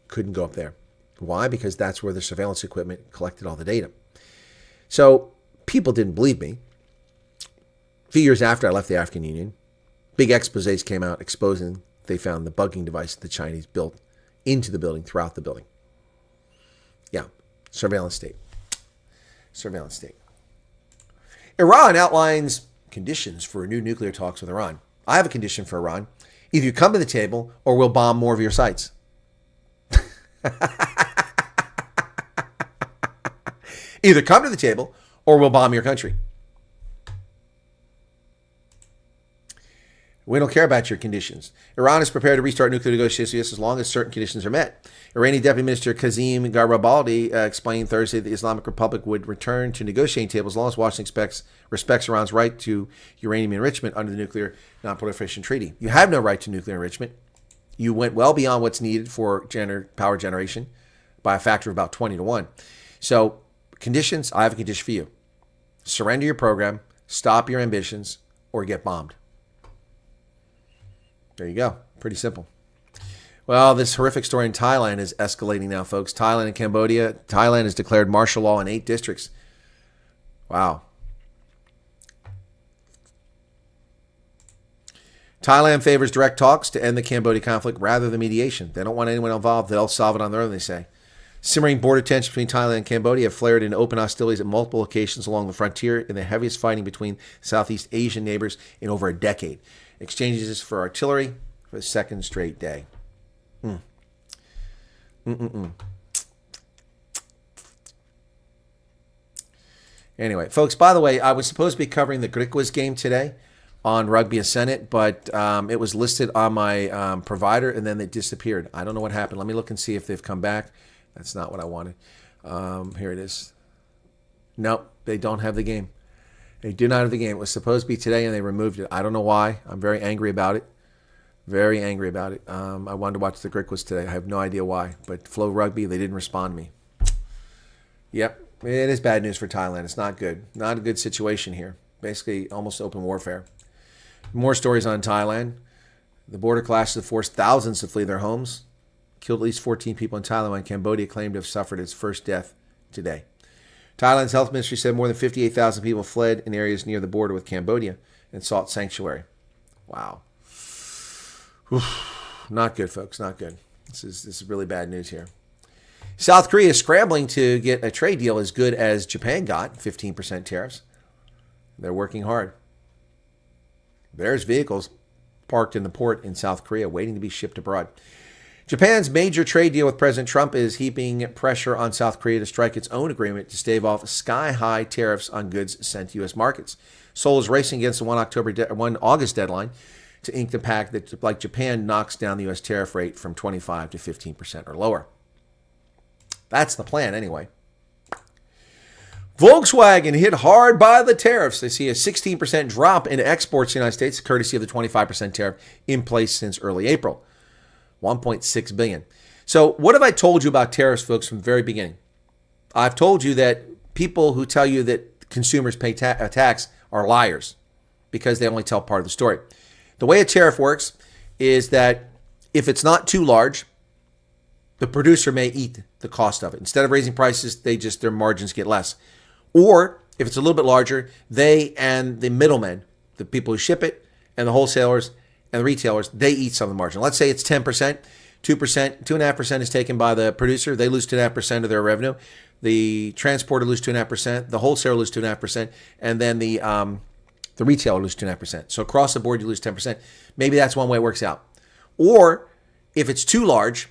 couldn't go up there. Why? Because that's where the surveillance equipment collected all the data. So people didn't believe me. A few years after I left the African Union, big exposés came out exposing they found the bugging device that the Chinese built into the building, throughout the building. Yeah, surveillance state. Surveillance state. Iran outlines conditions for new nuclear talks with Iran. I have a condition for Iran. Either you come to the table or we'll bomb more of your sites. Either come to the table or we'll bomb your country. We don't care about your conditions. Iran is prepared to restart nuclear negotiations as long as certain conditions are met. Iranian Deputy Minister Kazim Garibaldi explained Thursday that the Islamic Republic would return to negotiating tables as long as Washington respects Iran's right to uranium enrichment under the Nuclear Non-Proliferation Treaty. You have no right to nuclear enrichment. You went well beyond what's needed for power generation by a factor of about 20 to 1. So, conditions, I have a condition for you. Surrender your program, stop your ambitions, or get bombed. There you go. Pretty simple. Well, this horrific story in Thailand is escalating now, folks. Thailand and Cambodia. Thailand has declared martial law in 8 districts. Wow. Thailand favors direct talks to end the Cambodia conflict rather than mediation. They don't want anyone involved. They'll solve it on their own, they say. Simmering border tensions between Thailand and Cambodia have flared into open hostilities at multiple locations along the frontier in the heaviest fighting between Southeast Asian neighbors in over a decade. Exchanges for artillery for the second straight day. Anyway, folks, by the way, I was supposed to be covering the Griquas game today on Rugby Ascendant, but it was listed on my provider, and then it disappeared. I don't know what happened. Let me look and see if they've come back. That's not what I wanted. Here it is. Nope, they don't have the game. They do not have the game. It was supposed to be today, and they removed it. I don't know why. I'm very angry about it. Very angry about it. I wanted to watch the Griquas today. I have no idea why. But Flow Rugby, they didn't respond to me. Yep, it is bad news for Thailand. It's not good. Not a good situation here. Basically, almost open warfare. More stories on Thailand. The border clashes have forced thousands to flee their homes. Killed at least 14 people in Thailand when Cambodia claimed to have suffered its first death today. Thailand's health ministry said more than 58,000 people fled in areas near the border with Cambodia and sought sanctuary. Wow. Oof. Not good, folks. Not good. This is really bad news here. South Korea is scrambling to get a trade deal as good as Japan got, 15% tariffs. They're working hard. There's vehicles parked in the port in South Korea waiting to be shipped abroad. Japan's major trade deal with President Trump is heaping pressure on South Korea to strike its own agreement to stave off sky-high tariffs on goods sent to U.S. markets. Seoul is racing against the 1 August deadline to ink the pact that, like Japan, knocks down the U.S. tariff rate from 25 to 15% or lower. That's the plan, anyway. Volkswagen hit hard by the tariffs. They see a 16% drop in exports to the United States, courtesy of the 25% tariff in place since early April. $1.6 billion. So what have I told you about tariffs, folks, from the very beginning? I've told you that people who tell you that consumers pay tax are liars because they only tell part of the story. The way a tariff works is that if it's not too large, the producer may eat the cost of it. Instead of raising prices, their margins get less. Or if it's a little bit larger, they and the middlemen, the people who ship it, and the wholesalers and the retailers, they eat some of the margin. Let's say it's 10%, 2%, 2.5% is taken by the producer. They lose 2.5% of their revenue. The transporter loses 2.5%, the wholesaler loses 2.5%, and then the retailer loses 2.5%. So across the board, you lose 10%. Maybe that's one way it works out. Or if it's too large,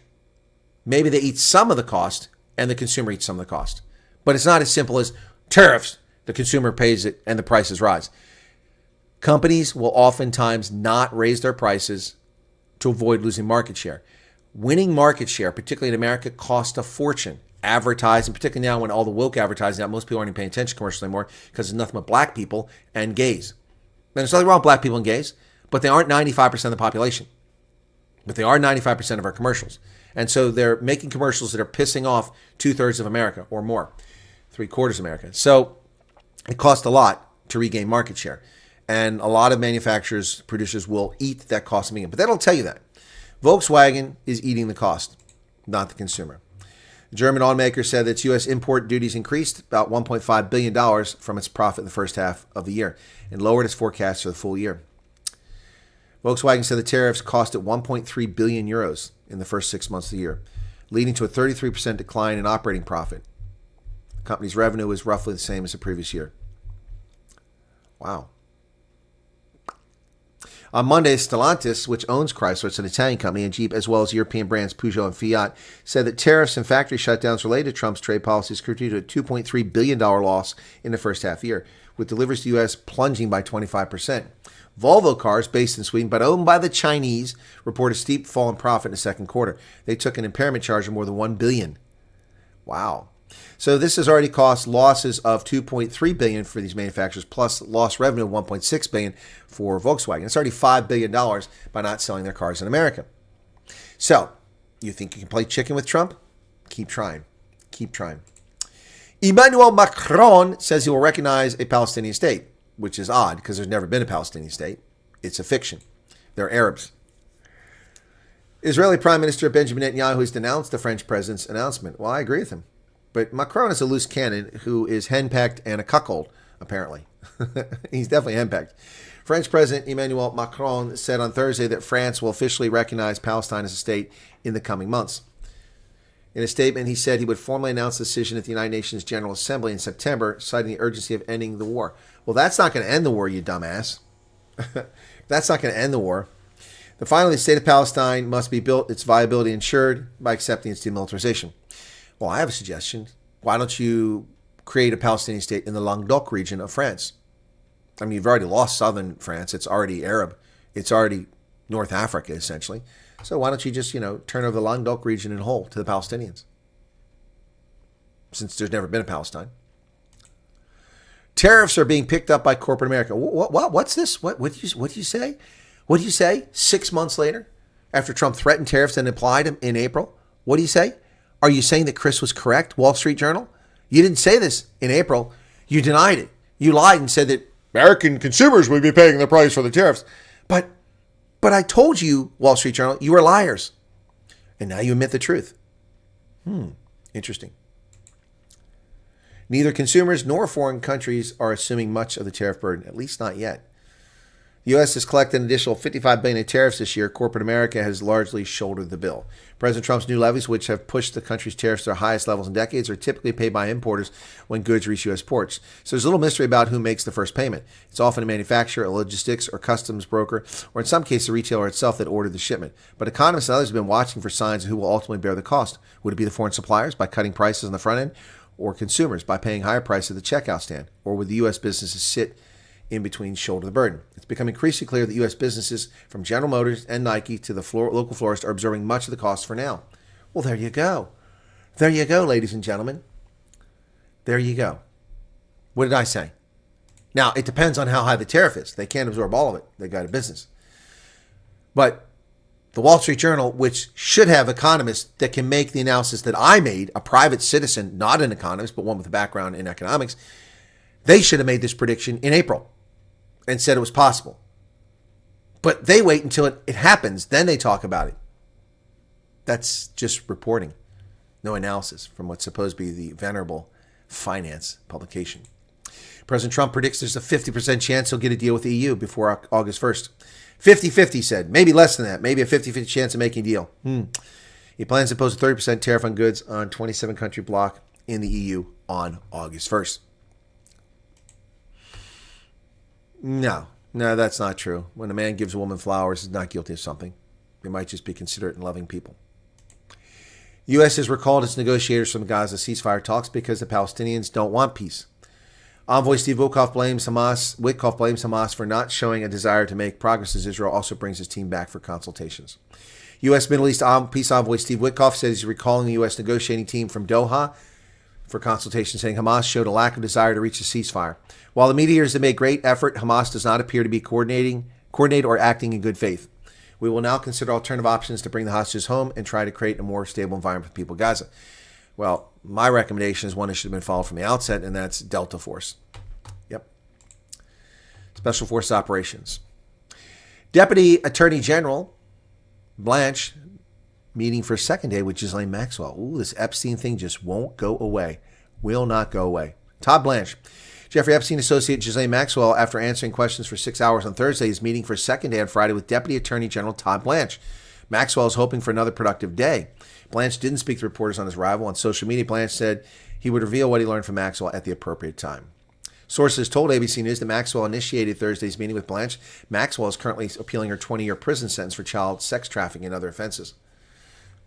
maybe they eat some of the cost and the consumer eats some of the cost. But it's not as simple as tariffs. The consumer pays it and the prices rise. Companies will oftentimes not raise their prices to avoid losing market share. Winning market share, particularly in America, costs a fortune. Advertising, particularly now when all the woke advertising out, most people aren't even paying attention to commercials anymore because it's nothing but black people and gays. And there's nothing wrong with black people and gays, but they aren't 95% of the population. But they are 95% of our commercials. And so they're making commercials that are pissing off 2/3 of America or more, 3/4 of America. So it costs a lot to regain market share. And a lot of manufacturers, producers will eat that cost of meat. But they don't tell you that. Volkswagen is eating the cost, not the consumer. The German automaker said that its U.S. import duties increased about $1.5 billion from its profit in the first half of the year and lowered its forecast for the full year. Volkswagen said the tariffs cost it 1.3 billion euros in the first 6 months of the year, leading to a 33% decline in operating profit. The company's revenue was roughly the same as the previous year. Wow. On Monday, Stellantis, which owns Chrysler, it's an Italian company, and Jeep, as well as European brands Peugeot and Fiat, said that tariffs and factory shutdowns related to Trump's trade policies contributed to a $2.3 billion loss in the first half of the year, with deliveries to the U.S. plunging by 25%. Volvo cars, based in Sweden but owned by the Chinese, reported a steep fall in profit in the second quarter. They took an impairment charge of more than $1 billion. Wow. So this has already cost losses of $2.3 billion for these manufacturers, plus lost revenue of $1.6 billion for Volkswagen. It's already $5 billion by not selling their cars in America. So, you think you can play chicken with Trump? Keep trying. Keep trying. Emmanuel Macron says he will recognize a Palestinian state, which is odd because there's never been a Palestinian state. It's a fiction. They're Arabs. Israeli Prime Minister Benjamin Netanyahu has denounced the French president's announcement. Well, I agree with him. But Macron is a loose cannon who is henpecked and a cuckold, apparently. He's definitely henpecked. French President Emmanuel Macron said on Thursday that France will officially recognize Palestine as a state in the coming months. In a statement, he said he would formally announce the decision at the United Nations General Assembly in September, citing the urgency of ending the war. Well, that's not going to end the war, you dumbass. That's not going to end the war. Finally, the state of Palestine must be built, its viability ensured by accepting its demilitarization. Well, I have a suggestion. Why don't you create a Palestinian state in the Languedoc region of France? I mean, you've already lost southern France. It's already Arab. It's already North Africa, essentially. So why don't you just, turn over the Languedoc region in whole to the Palestinians? Since there's never been a Palestine. Tariffs are being picked up by corporate America. What's this? What did you say? What do you say 6 months later, after Trump threatened tariffs and applied them in April? What do you say? Are you saying that Chris was correct, Wall Street Journal? You didn't say this in April. You denied it. You lied and said that American consumers would be paying the price for the tariffs. But I told you, Wall Street Journal, you were liars. And now you admit the truth. Interesting. Neither consumers nor foreign countries are assuming much of the tariff burden, at least not yet. The U.S. has collected an additional $55 billion in tariffs this year. Corporate America has largely shouldered the bill. President Trump's new levies, which have pushed the country's tariffs to their highest levels in decades, are typically paid by importers when goods reach U.S. ports. So there's a little mystery about who makes the first payment. It's often a manufacturer, a logistics or customs broker, or in some cases a retailer itself that ordered the shipment. But economists and others have been watching for signs of who will ultimately bear the cost. Would it be the foreign suppliers by cutting prices on the front end, or consumers by paying higher prices at the checkout stand? Or would the U.S. businesses sit in between, shoulder the burden? It's become increasingly clear that U.S. businesses, from General Motors and Nike to the local florist, are absorbing much of the cost for now. Well, there you go. There you go, ladies and gentlemen. There you go. What did I say? Now, it depends on how high the tariff is. They can't absorb all of it. They got a business. But the Wall Street Journal, which should have economists that can make the analysis that I made, a private citizen, not an economist, but one with a background in economics, they should have made this prediction in April and said it was possible. But they wait until it happens, then they talk about it. That's just reporting. No analysis from what's supposed to be the venerable finance publication. President Trump predicts there's a 50% chance he'll get a deal with the EU before August 1st. 50-50 said. Maybe less than that. Maybe a 50-50 chance of making a deal. He plans to impose a 30% tariff on goods on 27-country bloc in the EU on August 1st. No, that's not true. When a man gives a woman flowers, he's not guilty of something. He might just be considerate and loving people. U.S. has recalled its negotiators from Gaza ceasefire talks because the Palestinians don't want peace. Envoy Steve Witkoff blames Hamas for not showing a desire to make progress as Israel also brings his team back for consultations. U.S. Middle East peace envoy Steve Witkoff says he's recalling the U.S. negotiating team from Doha for consultation, saying Hamas showed a lack of desire to reach a ceasefire. While the mediators have made great effort, Hamas does not appear to be coordinated or acting in good faith. We will now consider alternative options to bring the hostages home and try to create a more stable environment for the people of Gaza. Well, my recommendation is one that should have been followed from the outset, and that's Delta Force. Yep. Special Forces Operations. Deputy Attorney General Blanche meeting for a second day with Ghislaine Maxwell. Ooh, this Epstein thing just won't go away. Will not go away. Todd Blanche. Jeffrey Epstein associate Ghislaine Maxwell, after answering questions for 6 hours on Thursday, is meeting for a second day on Friday with Deputy Attorney General Todd Blanche. Maxwell is hoping for another productive day. Blanche didn't speak to reporters on his arrival. On social media, Blanche said he would reveal what he learned from Maxwell at the appropriate time. Sources told ABC News that Maxwell initiated Thursday's meeting with Blanche. Maxwell is currently appealing her 20-year prison sentence for child sex trafficking and other offenses.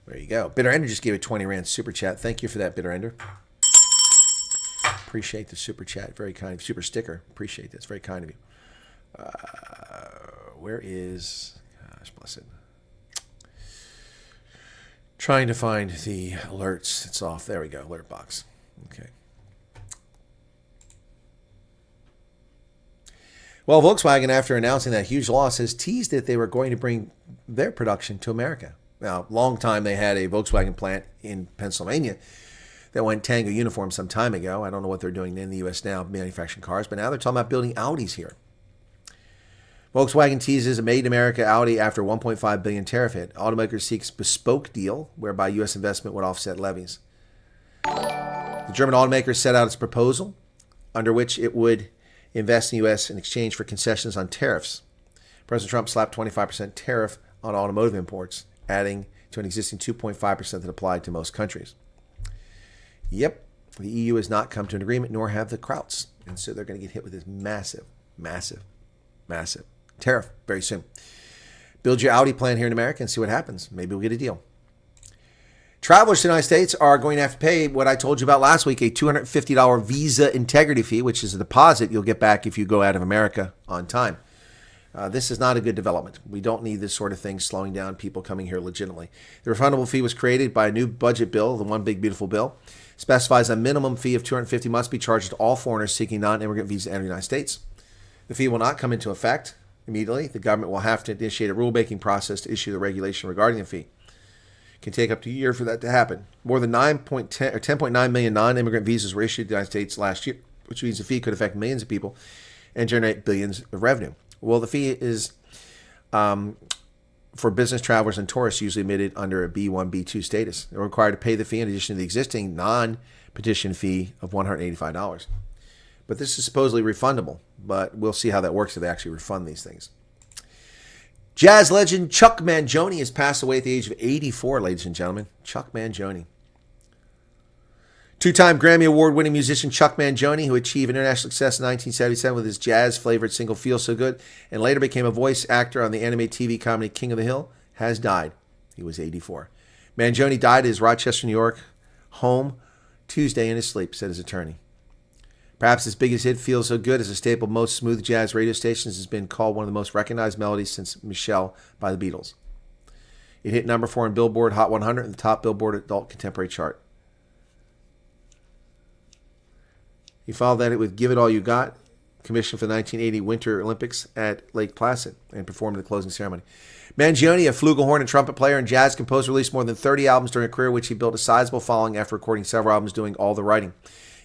There you go. Bitter Ender just gave a 20 Rand super chat. Thank you for that, Bitter Ender. Appreciate the super chat. Very kind. Super sticker. Appreciate that. It's very kind of you. Where is... Gosh, bless it. Trying to find the alerts. It's off. There we go. Alert box. Okay. Well, Volkswagen, after announcing that huge loss, has teased that they were going to bring their production to America. Now, long time they had a Volkswagen plant in Pennsylvania that went Tango uniform some time ago. I don't know what they're doing in the U.S. now, manufacturing cars, but now they're talking about building Audis here. Volkswagen teases a Made in America Audi after $1.5 billion tariff hit. Automaker seeks bespoke deal whereby U.S. investment would offset levies. The German automaker set out its proposal under which it would invest in the U.S. in exchange for concessions on tariffs. President Trump slapped 25% tariff on automotive imports, adding to an existing 2.5% that applied to most countries. Yep, the EU has not come to an agreement, nor have the Krauts. And so they're going to get hit with this massive, massive, massive tariff very soon. Build your Audi plan here in America and see what happens. Maybe we'll get a deal. Travelers to the United States are going to have to pay what I told you about last week, a $250 visa integrity fee, which is a deposit you'll get back if you go out of America on time. This is not a good development. We don't need this sort of thing slowing down people coming here legitimately. The refundable fee was created by a new budget bill, the One Big Beautiful Bill. Specifies a minimum fee of $250 must be charged to all foreigners seeking non-immigrant visas to enter the United States. The fee will not come into effect immediately. The government will have to initiate a rulemaking process to issue the regulation regarding the fee. It can take up to a year for that to happen. More than 10.9 million non-immigrant visas were issued to the United States last year, which means the fee could affect millions of people and generate billions of revenue. Well, the fee is for business travelers and tourists usually admitted under a B1, B2 status. They're required to pay the fee in addition to the existing non-petition fee of $185. But this is supposedly refundable, but we'll see how that works if they actually refund these things. Jazz legend Chuck Mangione has passed away at the age of 84, ladies and gentlemen. Chuck Mangione. Two-time Grammy Award-winning musician Chuck Mangione, who achieved international success in 1977 with his jazz-flavored single Feel So Good, and later became a voice actor on the anime TV comedy King of the Hill, has died. He was 84. Mangione died at his Rochester, New York home Tuesday in his sleep, said his attorney. Perhaps his biggest hit, Feel So Good, as a staple of most smooth jazz radio stations, has been called one of the most recognized melodies since Michelle by the Beatles. It hit number 4 in Billboard Hot 100 and the top Billboard Adult Contemporary chart. He followed that with Give It All You Got, commissioned for the 1980 Winter Olympics at Lake Placid, and performed at the closing ceremony. Mangione, a flugelhorn and trumpet player and jazz composer, released more than 30 albums during a career which he built a sizable following after recording several albums doing all the writing.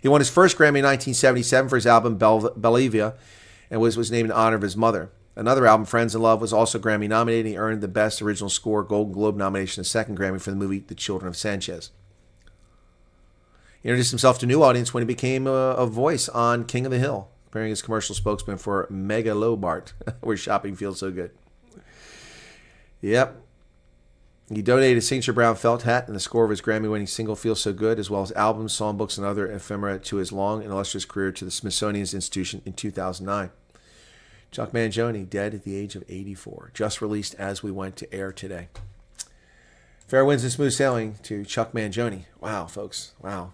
He won his first Grammy in 1977 for his album Bellevia and was named in honor of his mother. Another album, Friends in Love, was also Grammy nominated, and he earned the Best Original Score Golden Globe nomination, a second Grammy for the movie The Children of Sanchez. He introduced himself to a new audience when he became a voice on King of the Hill, appearing as commercial spokesman for Megalobart, where shopping feels so good. Yep. He donated a signature brown felt hat and the score of his Grammy-winning single Feels So Good, as well as albums, songbooks, and other ephemera to his long and illustrious career to the Smithsonian Institution in 2009. Chuck Mangione, dead at the age of 84, just released as we went to air today. Fair winds and smooth sailing to Chuck Mangione. Wow, folks. Wow.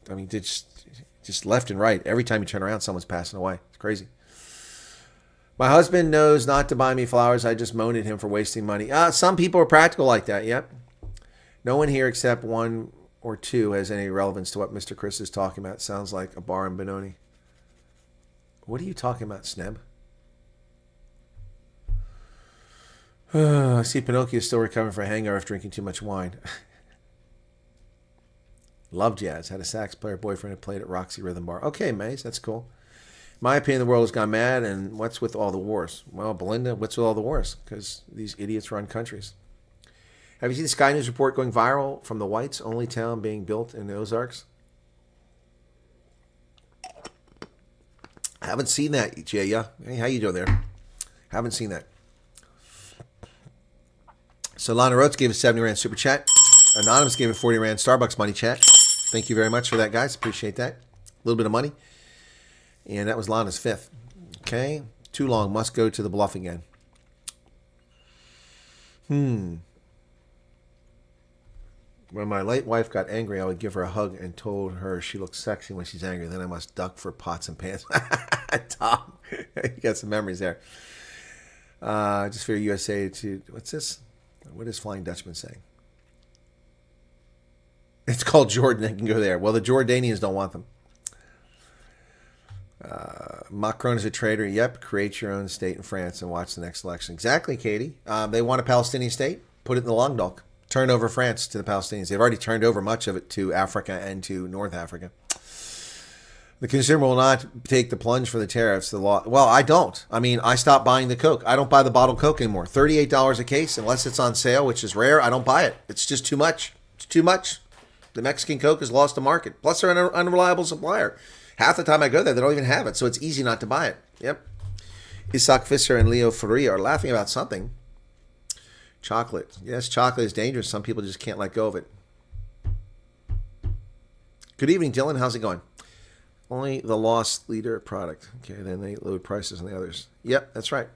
I mean, just left and right. Every time you turn around, someone's passing away. It's crazy. My husband knows not to buy me flowers. I just moan at him for wasting money. Some people are practical like that, yep. No one here except one or two has any relevance to what Mr. Chris is talking about. Sounds like a bar in Benoni. What are you talking about, Sneb? I see Pinocchio is still recovering from a hangover after drinking too much wine. Love jazz. Had a sax player boyfriend who played at Roxy Rhythm Bar. Okay, Maze, that's cool. My opinion, the world has gone mad, and what's with all the wars? Well, Belinda, what's with all the wars? Because these idiots run countries. Have you seen the Sky News report going viral from the whites' only town being built in the Ozarks? I haven't seen that, Jay. Yeah. Hey, how you doing there? Haven't seen that. So Lana Rhodes gave a 70 Rand super chat. Anonymous gave a 40 Rand Starbucks money chat. Thank you very much for that, guys. Appreciate that. A little bit of money. And that was Lana's 5th. Okay. Too long. Must go to the bluff again. When my late wife got angry, I would give her a hug and told her she looks sexy when she's angry. Then I must duck for pots and pans. Tom, you got some memories there. Just for USA to... What's this? What is Flying Dutchman saying? It's called Jordan. They can go there. Well, the Jordanians don't want them. Macron is a traitor. Yep. Create your own state in France and watch the next election. Exactly, Katie. They want a Palestinian state. Put it in the Languedoc. Turn over France to the Palestinians. They've already turned over much of it to Africa and to North Africa. The consumer will not take the plunge for the tariffs. The law. Well, I don't. I mean, I stopped buying the Coke. I don't buy the bottled Coke anymore. $38 a case, unless it's on sale, which is rare. I don't buy it. It's just too much. It's too much. The Mexican Coke has lost the market. Plus, they're an unreliable supplier. Half the time I go there, they don't even have it, so it's easy not to buy it. Yep. Isaac Fisher and Leo Ferri are laughing about something. Chocolate. Yes, chocolate is dangerous. Some people just can't let go of it. Good evening, Dylan. How's it going? Only the lost leader product. Okay, then they load prices on the others. Yep, that's right.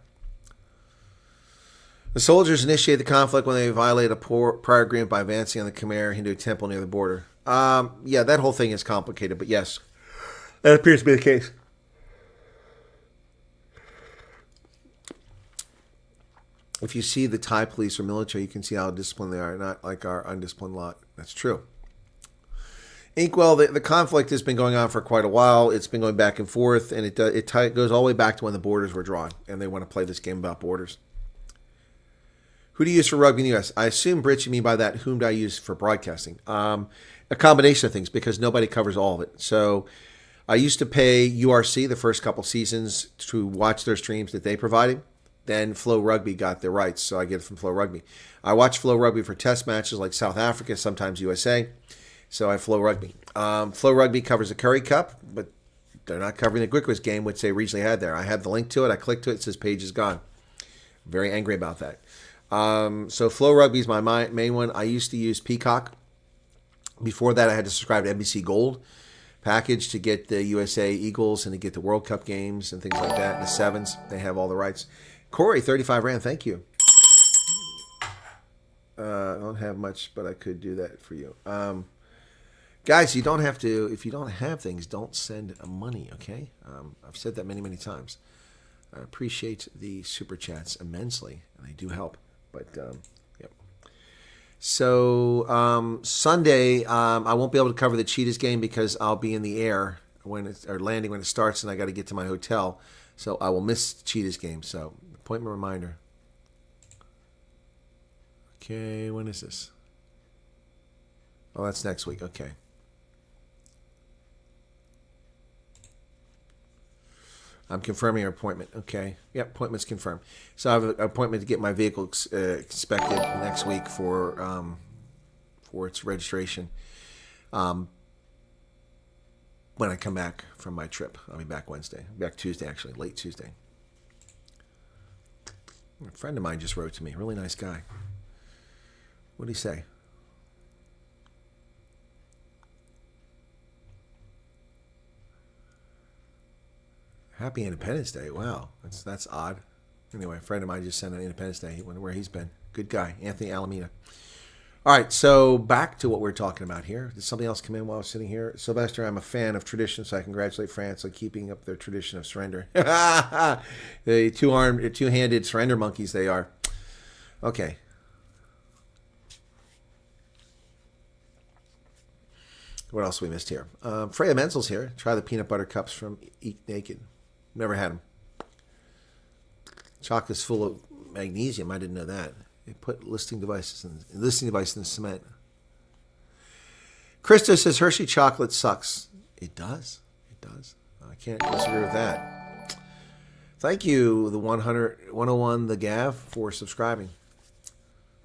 The soldiers initiate the conflict when they violate a prior agreement by advancing on the Khmer Hindu temple near the border. Yeah, that whole thing is complicated, but yes, that appears to be the case. If you see the Thai police or military, you can see how disciplined they are, not like our undisciplined lot. That's true. Inkwell, the conflict has been going on for quite a while. It's been going back and forth, and it goes all the way back to when the borders were drawn, and they want to play this game about borders. Who do you use for rugby in the U.S.? I assume, Rich, you mean by that, whom do I use for broadcasting? A combination of things, because nobody covers all of it. So I used to pay URC the first couple seasons to watch their streams that they provided. Then Flow Rugby got the rights, so I get it from Flow Rugby. I watch Flow Rugby for test matches like South Africa, sometimes USA. So I Flow Rugby. Flow Rugby covers the Curry Cup, but they're not covering the Quickers game, which they originally had there. I have the link to it. I clicked to it. It says page is gone. I'm very angry about that. So Flow Rugby is my main one. I used to use Peacock. Before that, I had to subscribe to NBC Gold package to get the USA Eagles and to get the World Cup games and things like that. And the Sevens, they have all the rights. Corey, 35 Rand, thank you. I don't have much, but I could do that for you. Guys, you don't have to, if you don't have things, don't send money, okay? I've said that many, many times. I appreciate the super chats immensely, and they do help. But, yep. So, Sunday, I won't be able to cover the Cheetahs game because I'll be in the air or landing when it starts, and I got to get to my hotel. So I will miss the Cheetahs game. So, appointment reminder. Okay, when is this? Oh, that's next week. Okay. I'm confirming your appointment. Okay. Yep, appointment's confirmed. So I have an appointment to get my vehicle inspected next week for its registration. When I come back from my trip, I'll be back Wednesday. Back Tuesday, actually, late Tuesday. A friend of mine just wrote to me. Really nice guy. What did he say? Happy Independence Day. Wow. That's odd. Anyway, a friend of mine just sent an Independence Day. He wonder where he's been. Good guy. Anthony Alameda. All right, so back to what we're talking about here. Did something else come in while I was sitting here? Sylvester, I'm a fan of tradition, so I congratulate France on keeping up their tradition of surrender. The two-handed surrender monkeys they are. Okay. What else we missed here? Freya Menzel's here. Try the peanut butter cups from Eat Naked. Never had them. Chocolate's full of magnesium. I didn't know that. They put listening device in the cement. Krista says Hershey chocolate sucks. It does. It does. I can't disagree with that. Thank you, the 101 the Gav, for subscribing.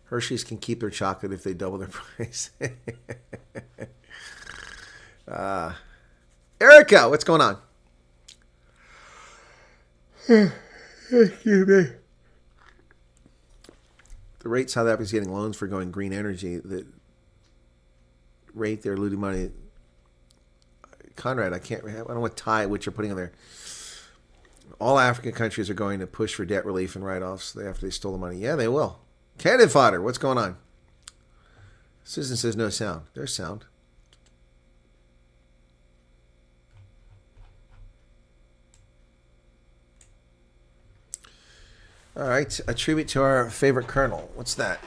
Hershey's can keep their chocolate if they double their price. Erica, what's going on? Excuse me. The rate South Africa's getting loans for going green energy. The rate they're losing money. Conrad, I don't know what tie which you're putting in there. All African countries are going to push for debt relief and write-offs after they stole the money. Yeah, they will. Candid fodder, what's going on? Susan says no sound. There's sound. All right, a tribute to our favorite colonel. What's that?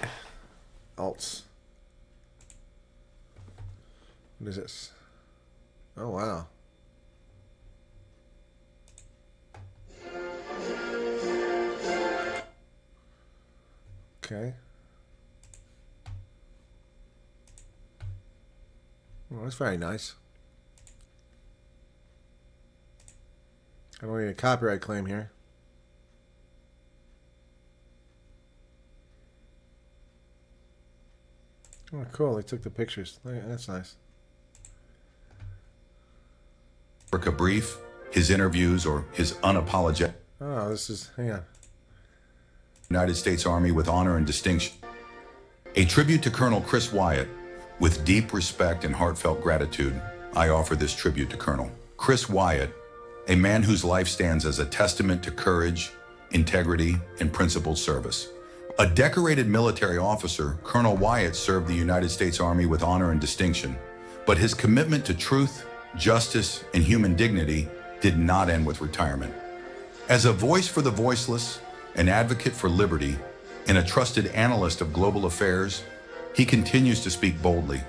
Alts. What is this? Oh, wow. Okay. Well, that's very nice. I don't need a copyright claim here. Oh, cool. They took the pictures. That's nice. Africa brief, his interviews, or his unapologetic Oh, this is, hang on. United States Army with honor and distinction. A tribute to Colonel Chris Wyatt. With deep respect and heartfelt gratitude, I offer this tribute to Colonel Chris Wyatt, a man whose life stands as a testament to courage, integrity, and principled service. A decorated military officer, Colonel Wyatt served the United States Army with honor and distinction, but his commitment to truth, justice, and human dignity did not end with retirement. As a voice for the voiceless, an advocate for liberty, and a trusted analyst of global affairs, he continues to speak boldly,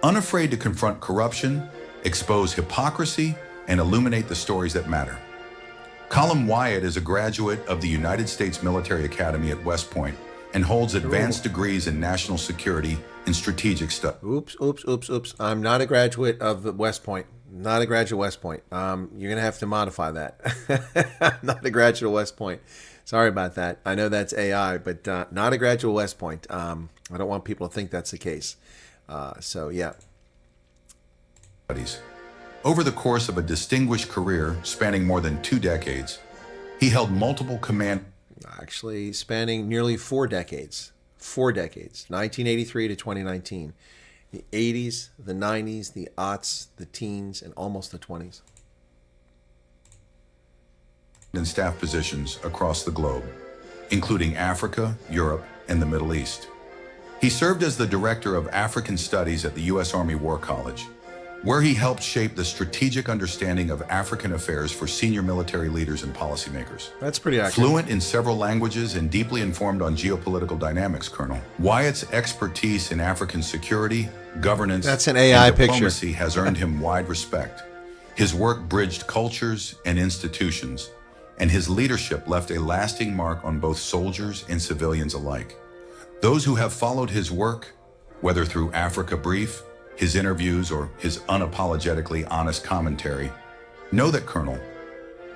unafraid to confront corruption, expose hypocrisy, and illuminate the stories that matter. Colin Wyatt is a graduate of the United States Military Academy at West Point and holds advanced degrees in national security and strategic studies. Oops. I'm not a graduate of West Point. Not a graduate of West Point. You're going to have to modify that. I'm not a graduate of West Point. Sorry about that. I know that's AI, but not a graduate of West Point. I don't want people to think that's the case. So, yeah. Over the course of a distinguished career spanning more than 2 decades, he held multiple command. Actually, spanning nearly 4 decades. 4 decades. 1983 to 2019. The 80s, the 90s, the aughts, the teens, and almost the 20s. And staff positions across the globe, including Africa, Europe, and the Middle East. He served as the Director of African Studies at the U.S. Army War College, where he helped shape the strategic understanding of African affairs for senior military leaders and policymakers. That's pretty accurate. Fluent in several languages and deeply informed on geopolitical dynamics, Colonel Wyatt's expertise in African security, governance, That's an AI and picture. diplomacy has earned him wide respect. His work bridged cultures and institutions, and his leadership left a lasting mark on both soldiers and civilians alike. Those who have followed his work, whether through Africa Brief, his interviews, or his unapologetically honest commentary, know that Colonel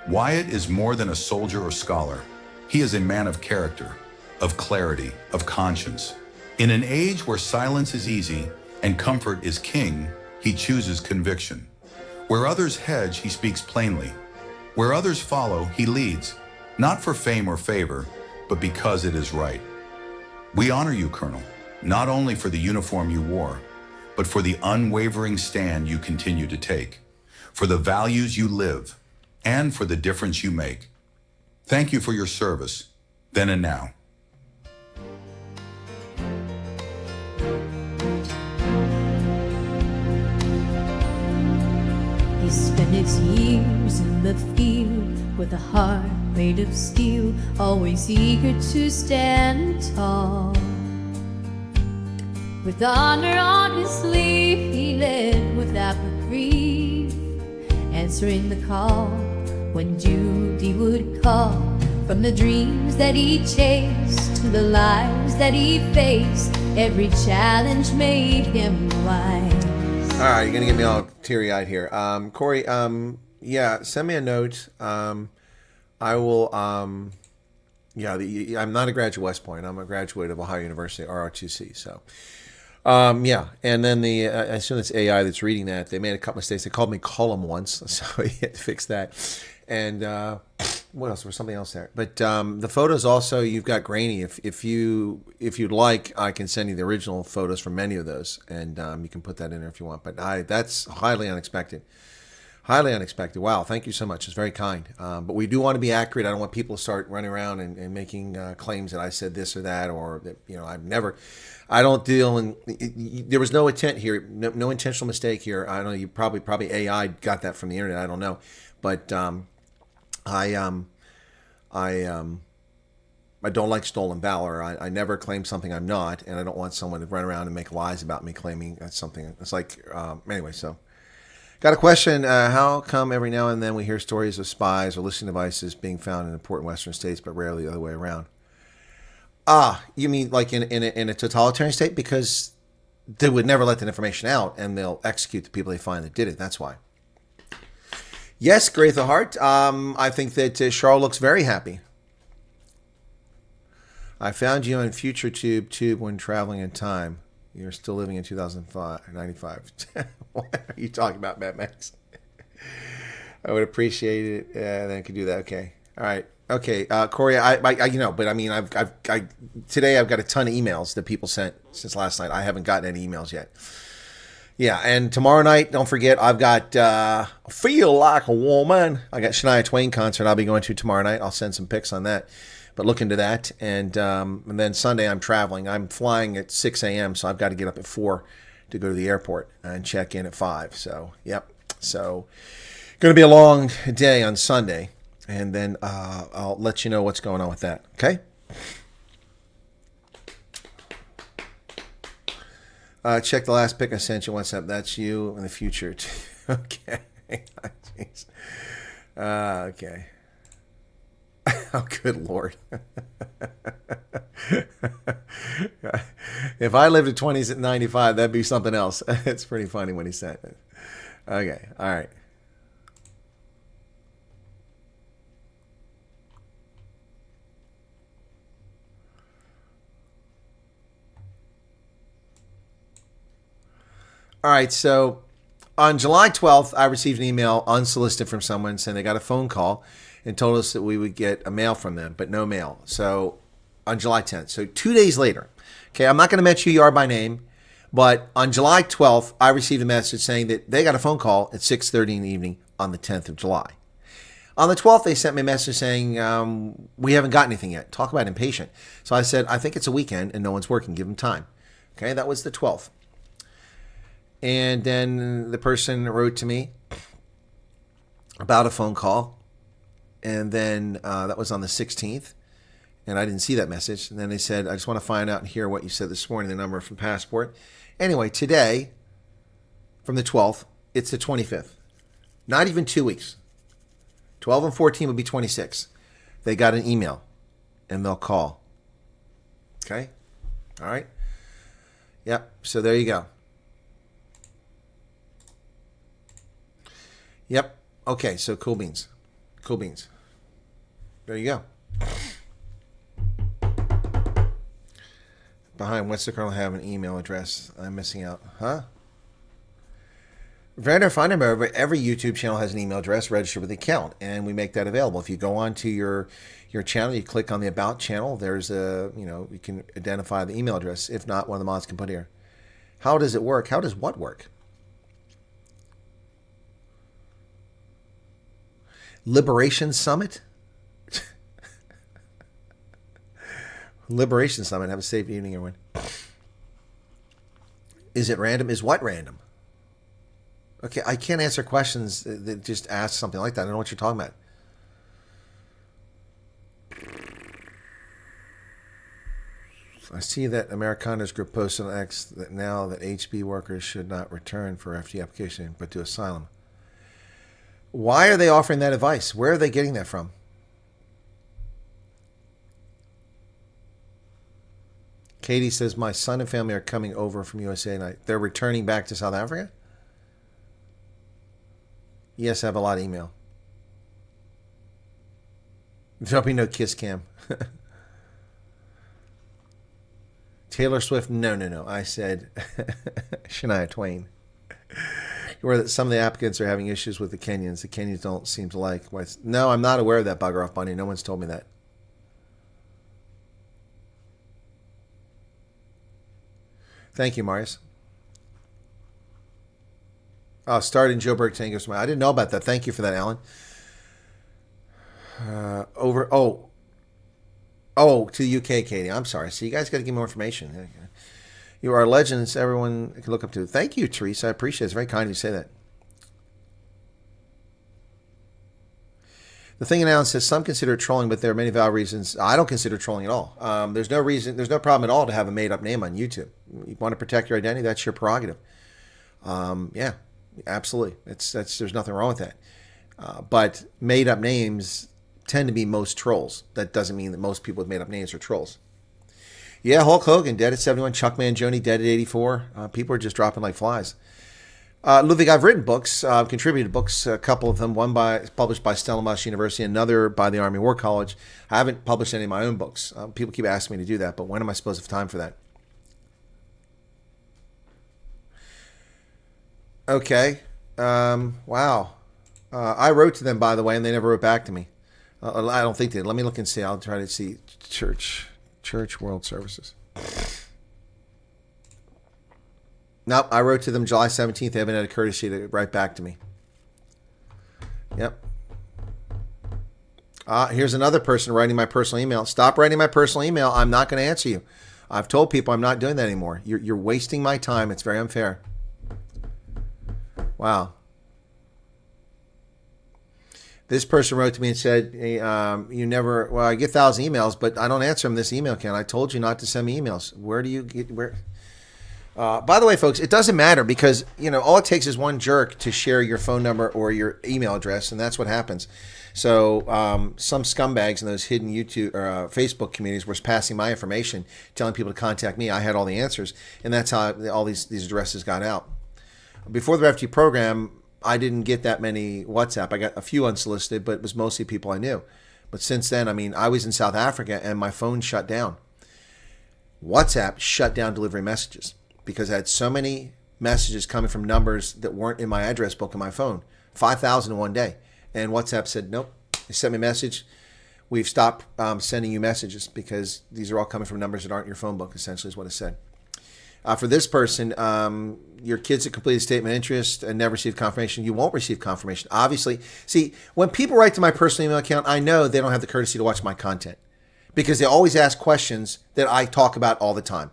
Wyatt is more than a soldier or scholar. He is a man of character, of clarity, of conscience. In an age where silence is easy and comfort is king, he chooses conviction. Where others hedge, he speaks plainly. Where others follow, he leads, not for fame or favor, but because it is right. We honor you, Colonel, not only for the uniform you wore, but for the unwavering stand you continue to take, for the values you live, and for the difference you make. Thank you for your service, then and now. He spent his years in the field with a heart made of steel, always eager to stand tall. With honor on his sleeve, he led without reprieve, answering the call when duty would call. From the dreams that he chased to the lives that he faced, every challenge made him wise. All right, you're going to get me all teary-eyed here. Corey, yeah, send me a note. I will, I'm not a graduate of West Point. I'm a graduate of Ohio University, ROTC, so. Yeah, and then I assume it's AI that's reading that. They made a couple mistakes. They called me Column once, so you had to fix that. And what else? There was something else there. But the photos also, you've got grainy. If you'd like, I can send you the original photos from many of those, and you can put that in there if you want. But that's highly unexpected. Highly unexpected. Wow, thank you so much. It's very kind. But we do want to be accurate. I don't want people to start running around and making claims that I said this or that, or that, I don't deal in. There was no intent here, no intentional mistake here. I don't know. You probably AI got that from the internet. I don't know, but I don't like stolen valor. I never claim something I'm not, and I don't want someone to run around and make lies about me claiming that's something. It's like anyway. So, got a question. How come every now and then we hear stories of spies or listening devices being found in important Western states, but rarely the other way around? You mean like in a totalitarian state? Because they would never let that information out, and they'll execute the people they find that did it. That's why. Yes, Greta Hart. I think that Charles looks very happy. I found you on FutureTube when traveling in time. You're still living in 2095. What are you talking about, Mad Max? I would appreciate it. Then I could do that. Okay. All right. Okay, Corey, but I mean, today I've got a ton of emails that people sent since last night. I haven't gotten any emails yet. Yeah, and tomorrow night, don't forget, I've got Feel Like a Woman. I got Shania Twain concert I'll be going to tomorrow night. I'll send some pics on that, but look into that. And then Sunday I'm traveling. I'm flying at 6 a.m., so I've got to get up at 4 to go to the airport and check in at 5. So, yep. So, going to be a long day on Sunday. And then I'll let you know what's going on with that. Okay? Check the last pic I sent you. What's up? That's you in the future. Okay. Jeez. Okay. Oh, good Lord. If I lived at 20s at 95, that'd be something else. It's pretty funny when he sent it. Okay. All right. All right, so on July 12th, I received an email unsolicited from someone saying they got a phone call and told us that we would get a mail from them, but no mail. So on July 10th, so 2 days later, okay, I'm not going to mention who you are by name, but on July 12th, I received a message saying that they got a phone call at 6:30 in the evening on the 10th of July. On the 12th, they sent me a message saying, we haven't got anything yet. Talk about impatient. So I said, I think it's a weekend and no one's working. Give them time. Okay, that was the 12th. And then the person wrote to me about a phone call. And then that was on the 16th. And I didn't see that message. And then they said, I just want to find out and hear what you said this morning, the number from Passport. Anyway, today, from the 12th, it's the 25th. Not even 2 weeks. 12 and 14 would be 26. They got an email. And they'll call. Okay? All right? Yep. So there you go. Yep. Okay, so cool beans. Cool beans. There you go. Behind what's the kernel have an email address? I'm missing out. Huh? Vander Funderberg, every YouTube channel has an email address registered with the account, and we make that available. If you go onto your channel, you click on the About channel, there's you can identify the email address. If not, one of the mods can put here. How does it work? How does what work? Liberation Summit? Liberation Summit. Have a safe evening, everyone. Is it random? Is what random? Okay, I can't answer questions that just ask something like that. I don't know what you're talking about. I see that Americanos group posted on X that now that HB workers should not return for FD application but to asylum. Why are they offering that advice? Where are they getting that from? Katie says, my son and family are coming over from USA tonight. They're returning back to South Africa? Yes, I have a lot of email. There'll be no kiss cam. Taylor Swift, no. I said Shania Twain. Where some of the applicants are having issues with the Kenyans. The Kenyans don't seem to like. No, I'm not aware of that, bugger off bunny. No one's told me that. Thank you, Marius. Oh, started in Joburg Tango Smile. I didn't know about that. Thank you for that, Alan. To the UK, Katie. I'm sorry. So you guys got to give more information. You are legends everyone can look up to. Thank you, Teresa. I appreciate it. It's very kind of you to say that. The thing in Alan says some consider it trolling, but there are many valid reasons. I don't consider trolling at all. There's no problem at all to have a made-up name on YouTube. You want to protect your identity, that's your prerogative. Yeah, absolutely. There's nothing wrong with that. But made-up names tend to be most trolls. That doesn't mean that most people with made-up names are trolls. Yeah, Hulk Hogan, dead at 71. Chuck Mangione, dead at 84. People are just dropping like flies. Ludwig, I've written books. I've contributed books, a couple of them. One published by Stellenbosch University, another by the Army War College. I haven't published any of my own books. People keep asking me to do that, but when am I supposed to have time for that? Okay. Wow. I wrote to them, by the way, and they never wrote back to me. I don't think they did. Let me look and see. I'll try to see church world services. Nope, I wrote to them July 17th. They haven't had a courtesy to write back to me. Yep. Here's another person writing my personal email. Stop writing my personal email. I'm not going to answer you. I've told people I'm not doing that anymore. You're wasting my time. It's very unfair. Wow. This person wrote to me and said, hey, you never, well, I get 1,000 emails, but I don't answer them this email account. I told you not to send me emails. Where do you get, where? By the way, folks, it doesn't matter because, all it takes is one jerk to share your phone number or your email address, and that's what happens. So some scumbags in those hidden YouTube or Facebook communities were passing my information, telling people to contact me. I had all the answers, and that's how all these addresses got out. Before the refugee program, I didn't get that many WhatsApp. I got a few unsolicited, but it was mostly people I knew. But since then, I was in South Africa and my phone shut down. WhatsApp shut down delivery messages because I had so many messages coming from numbers that weren't in my address book on my phone. 5,000 in one day. And WhatsApp said, nope. They sent me a message. We've stopped sending you messages because these are all coming from numbers that aren't in your phone book, essentially is what it said. For this person, your kids that completed statement of interest and never received confirmation, you won't receive confirmation. Obviously, see, when people write to my personal email account, I know they don't have the courtesy to watch my content because they always ask questions that I talk about all the time,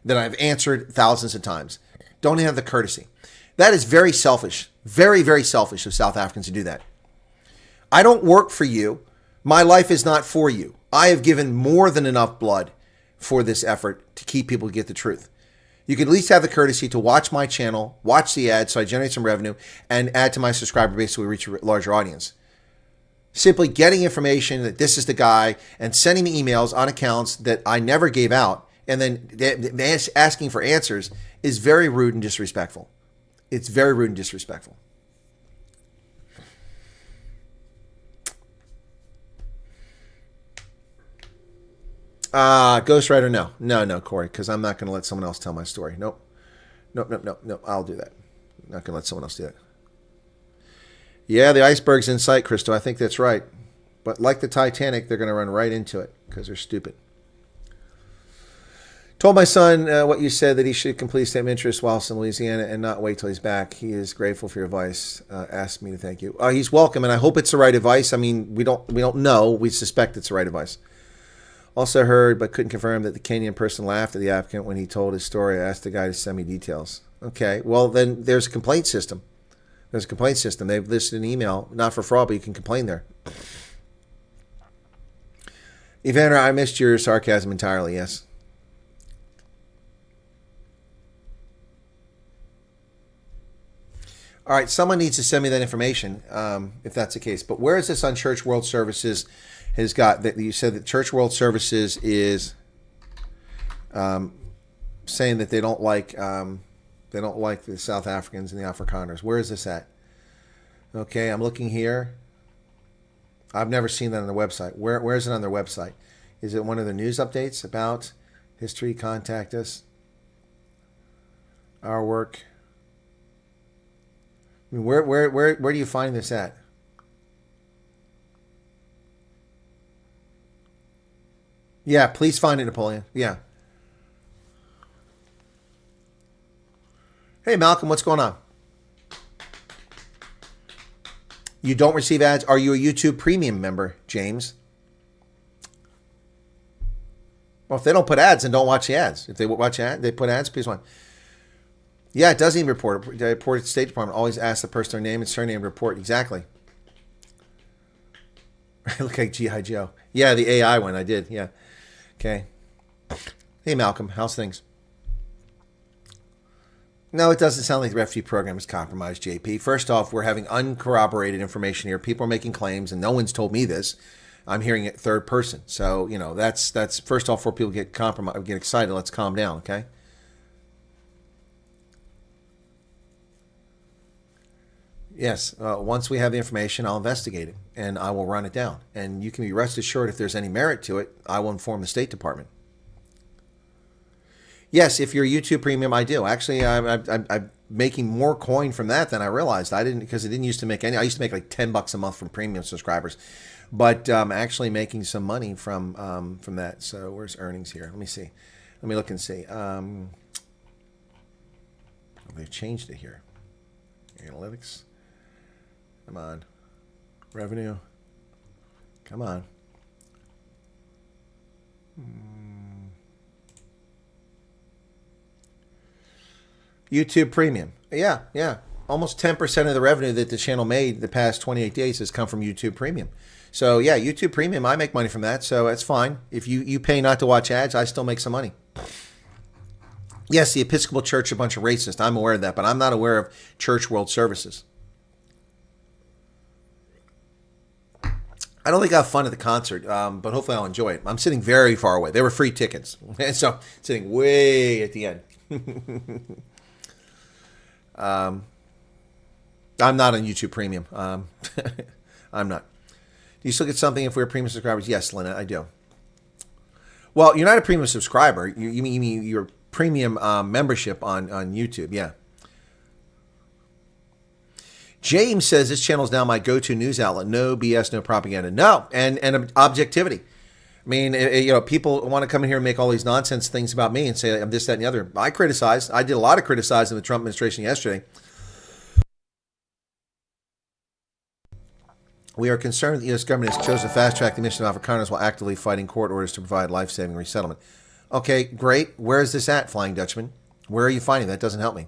that I've answered thousands of times. Don't have the courtesy. That is very selfish, very, very selfish of South Africans to do that. I don't work for you. My life is not for you. I have given more than enough blood for this effort to keep people to get the truth. You can at least have the courtesy to watch my channel, watch the ads so I generate some revenue, and add to my subscriber base so we reach a larger audience. Simply getting information that this is the guy and sending me emails on accounts that I never gave out and then asking for answers is very rude and disrespectful. It's very rude and disrespectful. Ghostwriter, no. No, Corey, because I'm not going to let someone else tell my story. Nope. Nope. I'll do that. I'm not going to let someone else do that. Yeah, the iceberg's in sight, Christo. I think that's right. But like the Titanic, they're going to run right into it because they're stupid. Told my son what you said, that he should complete statement of interest whilst in Louisiana and not wait till he's back. He is grateful for your advice. Asked me to thank you. He's welcome, and I hope it's the right advice. I mean, we don't know. We suspect it's the right advice. Also heard, but couldn't confirm, that the Kenyan person laughed at the applicant when he told his story. I asked the guy to send me details. Okay, well, then there's a complaint system. There's a complaint system. They've listed an email, not for fraud, but you can complain there. Evander, I missed your sarcasm entirely, yes. All right, someone needs to send me that information, if that's the case. But where is this on Church World Services? Has got that you said that Church World Services is saying that they don't like the South Africans and the Afrikaners. Where is this at? Okay, I'm looking here. I've never seen that on the website. Where is it on their website? Is it one of the news updates about history? Contact us. Our work. I mean, where do you find this at? Yeah, please find it, Napoleon. Yeah. Hey, Malcolm, what's going on? You don't receive ads? Are you a YouTube Premium member, James? Well, if they don't put ads, then don't watch the ads. If they watch ads, they put ads, please watch. Yeah, it doesn't even report. The report at the State Department always asks the person their name and surname to report. Exactly. Look like G.I. Joe. Yeah, the AI one. I did. Yeah. Okay. Hey, Malcolm. How's things? No, it doesn't sound like the refugee program is compromised, JP. First off, we're having uncorroborated information here. People are making claims, and no one's told me this. I'm hearing it third person. So, that's first off, before people get excited, let's calm down, okay? Yes, once we have the information, I'll investigate it, and I will run it down. And you can be rest assured if there's any merit to it, I will inform the State Department. Yes, if you're YouTube Premium, I do. Actually, making more coin from that than I realized. I didn't, because it didn't used to make any. I used to make like $10 a month from premium subscribers, but actually making some money from that. So where's earnings here? Let me see. Let me look and see. They've changed it here. Analytics. Come on. Revenue. Come on. YouTube Premium. Yeah. Almost 10% of the revenue that the channel made the past 28 days has come from YouTube Premium. So yeah, YouTube Premium, I make money from that, so that's fine. If you pay not to watch ads, I still make some money. Yes, the Episcopal Church are a bunch of racists. I'm aware of that, but I'm not aware of Church World Services. I don't think I have fun at the concert, but hopefully I'll enjoy it. I'm sitting very far away. They were free tickets, so sitting way at the end. I'm not on YouTube Premium. I'm not. Do you still get something if we're premium subscribers? Yes, Lynette, I do. Well, you're not a premium subscriber. You mean your premium membership on YouTube, yeah. James says this channel is now my go-to news outlet. No BS, no propaganda. No, and objectivity. I mean, people want to come in here and make all these nonsense things about me and say I'm this, that, and the other. I criticized. I did a lot of criticizing the Trump administration yesterday. We are concerned that the U.S. government has chosen to fast-track the mission of Afrikaners while actively fighting court orders to provide life-saving resettlement. Okay, great. Where is this at, Flying Dutchman? Where are you finding that? Doesn't help me.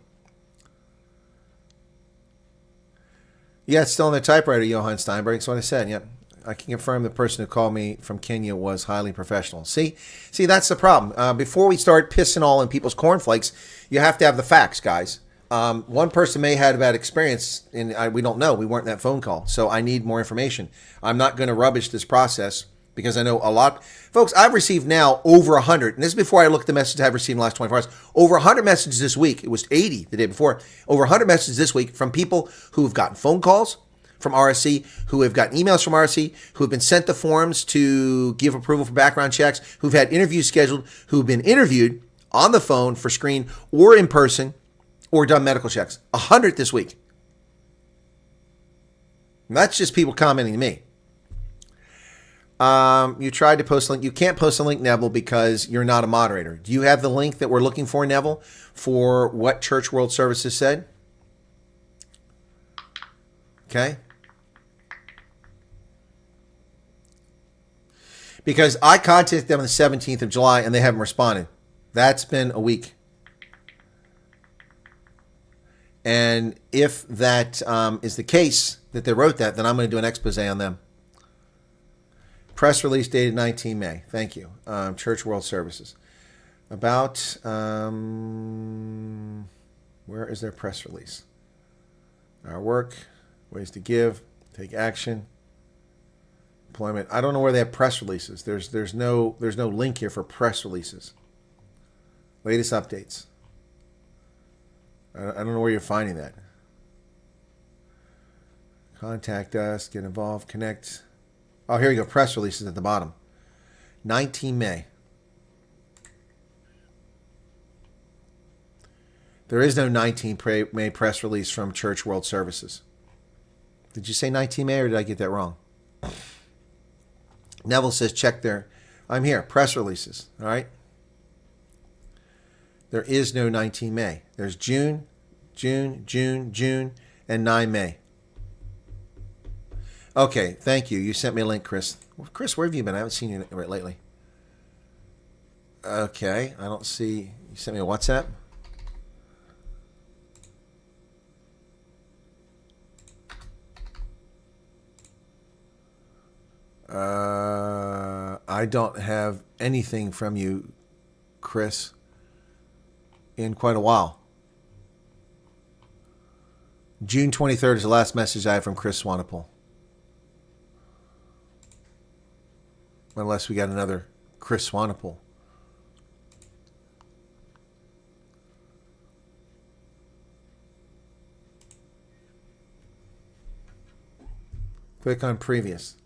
Yeah, it's still on the typewriter, Johann Steinberg. That's what I said. Yeah, I can confirm the person who called me from Kenya was highly professional. See, that's the problem. Before we start pissing all in people's cornflakes, you have to have the facts, guys. One person may have had a bad experience, and we don't know. We weren't in that phone call, so I need more information. I'm not going to rubbish this process because I know a lot. Folks, I've received now over 100, and this is before I look at the messages I've received in the last 24 hours, over 100 messages this week. It was 80 the day before. Over 100 messages this week from people who have gotten phone calls from RSC, who have gotten emails from RSC, who have been sent the forms to give approval for background checks, who've had interviews scheduled, who've been interviewed on the phone for screen or in person, or done medical checks. 100 this week. And that's just people commenting to me. You tried to post a link. You can't post a link, Neville, because you're not a moderator. Do you have the link that we're looking for, Neville, for what Church World Services said? Okay. Because I contacted them on the 17th of July and they haven't responded. That's been a week. And if that is the case, that they wrote that, then I'm going to do an expose on them. Press release dated 19 May. Thank you. Church World Services. About, where is their press release? Our work, ways to give, take action, employment. I don't know where they have press releases. There's no link here for press releases. Latest updates. I don't know where you're finding that. Contact us, get involved, connect. Oh, here you go. Press releases at the bottom. 19 May. There is no 19 May press release from Church World Services. Did you say 19 May or did I get that wrong? Neville says check there. I'm here. Press releases. All right. There is no 19 May. There's June, and 9 May. Okay, thank you. You sent me a link, Chris. Chris, where have you been? I haven't seen you lately. Okay, I don't see. You sent me a WhatsApp? I don't have anything from you, Chris, in quite a while. June 23rd is the last message I have from Chris Swanepoel. Unless we got another Chris Swanepoel. Click on previous.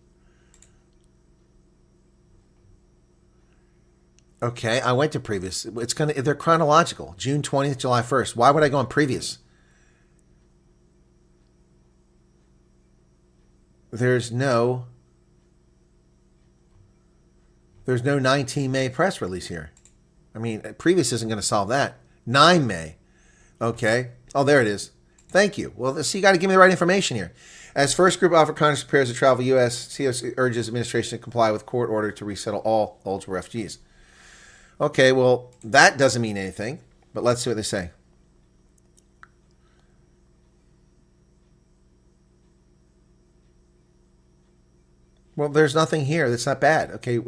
Okay, I went to previous. They're chronological. June 20th, July 1st. Why would I go on previous? there's no 19 May press release here. I mean, previous isn't going to solve that. 9 May. Okay. Oh, there it is. Thank you. Well, see, you got to give me the right information here. As first group of Afrikaners prepares to travel U.S., COS urges administration to comply with court order to resettle all eligible refugees. Okay, well, that doesn't mean anything, but let's see what they say. Well, there's nothing here. That's not bad. Okay.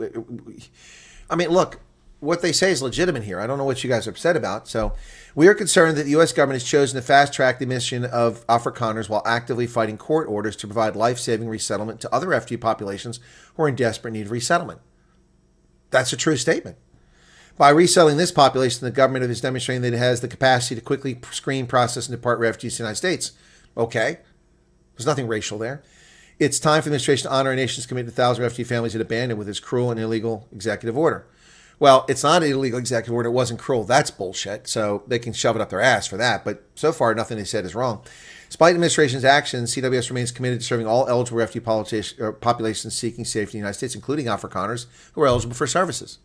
I mean, look, what they say is legitimate here. I don't know what you guys are upset about. So we are concerned that the U.S. government has chosen to fast-track the admission of Afrikaners while actively fighting court orders to provide life-saving resettlement to other refugee populations who are in desperate need of resettlement. That's a true statement. By resettling this population, the government is demonstrating that it has the capacity to quickly screen, process, and deport refugees to the United States. Okay. There's nothing racial there. It's time for the administration to honor our nation's commitment to 1,000 refugee families it abandoned with its cruel and illegal executive order. Well, it's not an illegal executive order. It wasn't cruel. That's bullshit. So they can shove it up their ass for that. But so far, nothing they said is wrong. Despite the administration's actions, CWS remains committed to serving all eligible refugee populations seeking safety in the United States, including Afrikaners who are eligible for services.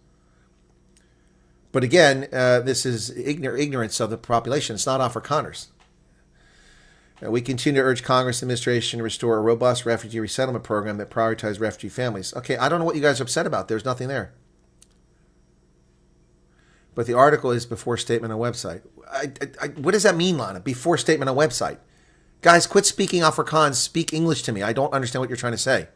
But again, this is ignorance of the population. It's not Afrikaners. We continue to urge Congress and administration to restore a robust refugee resettlement program that prioritizes refugee families. Okay, I don't know what you guys are upset about. There's nothing there. But the article is before statement on website. What does that mean, Lana? Before statement on website. Guys, quit speaking Afrikaans. Speak English to me. I don't understand what you're trying to say.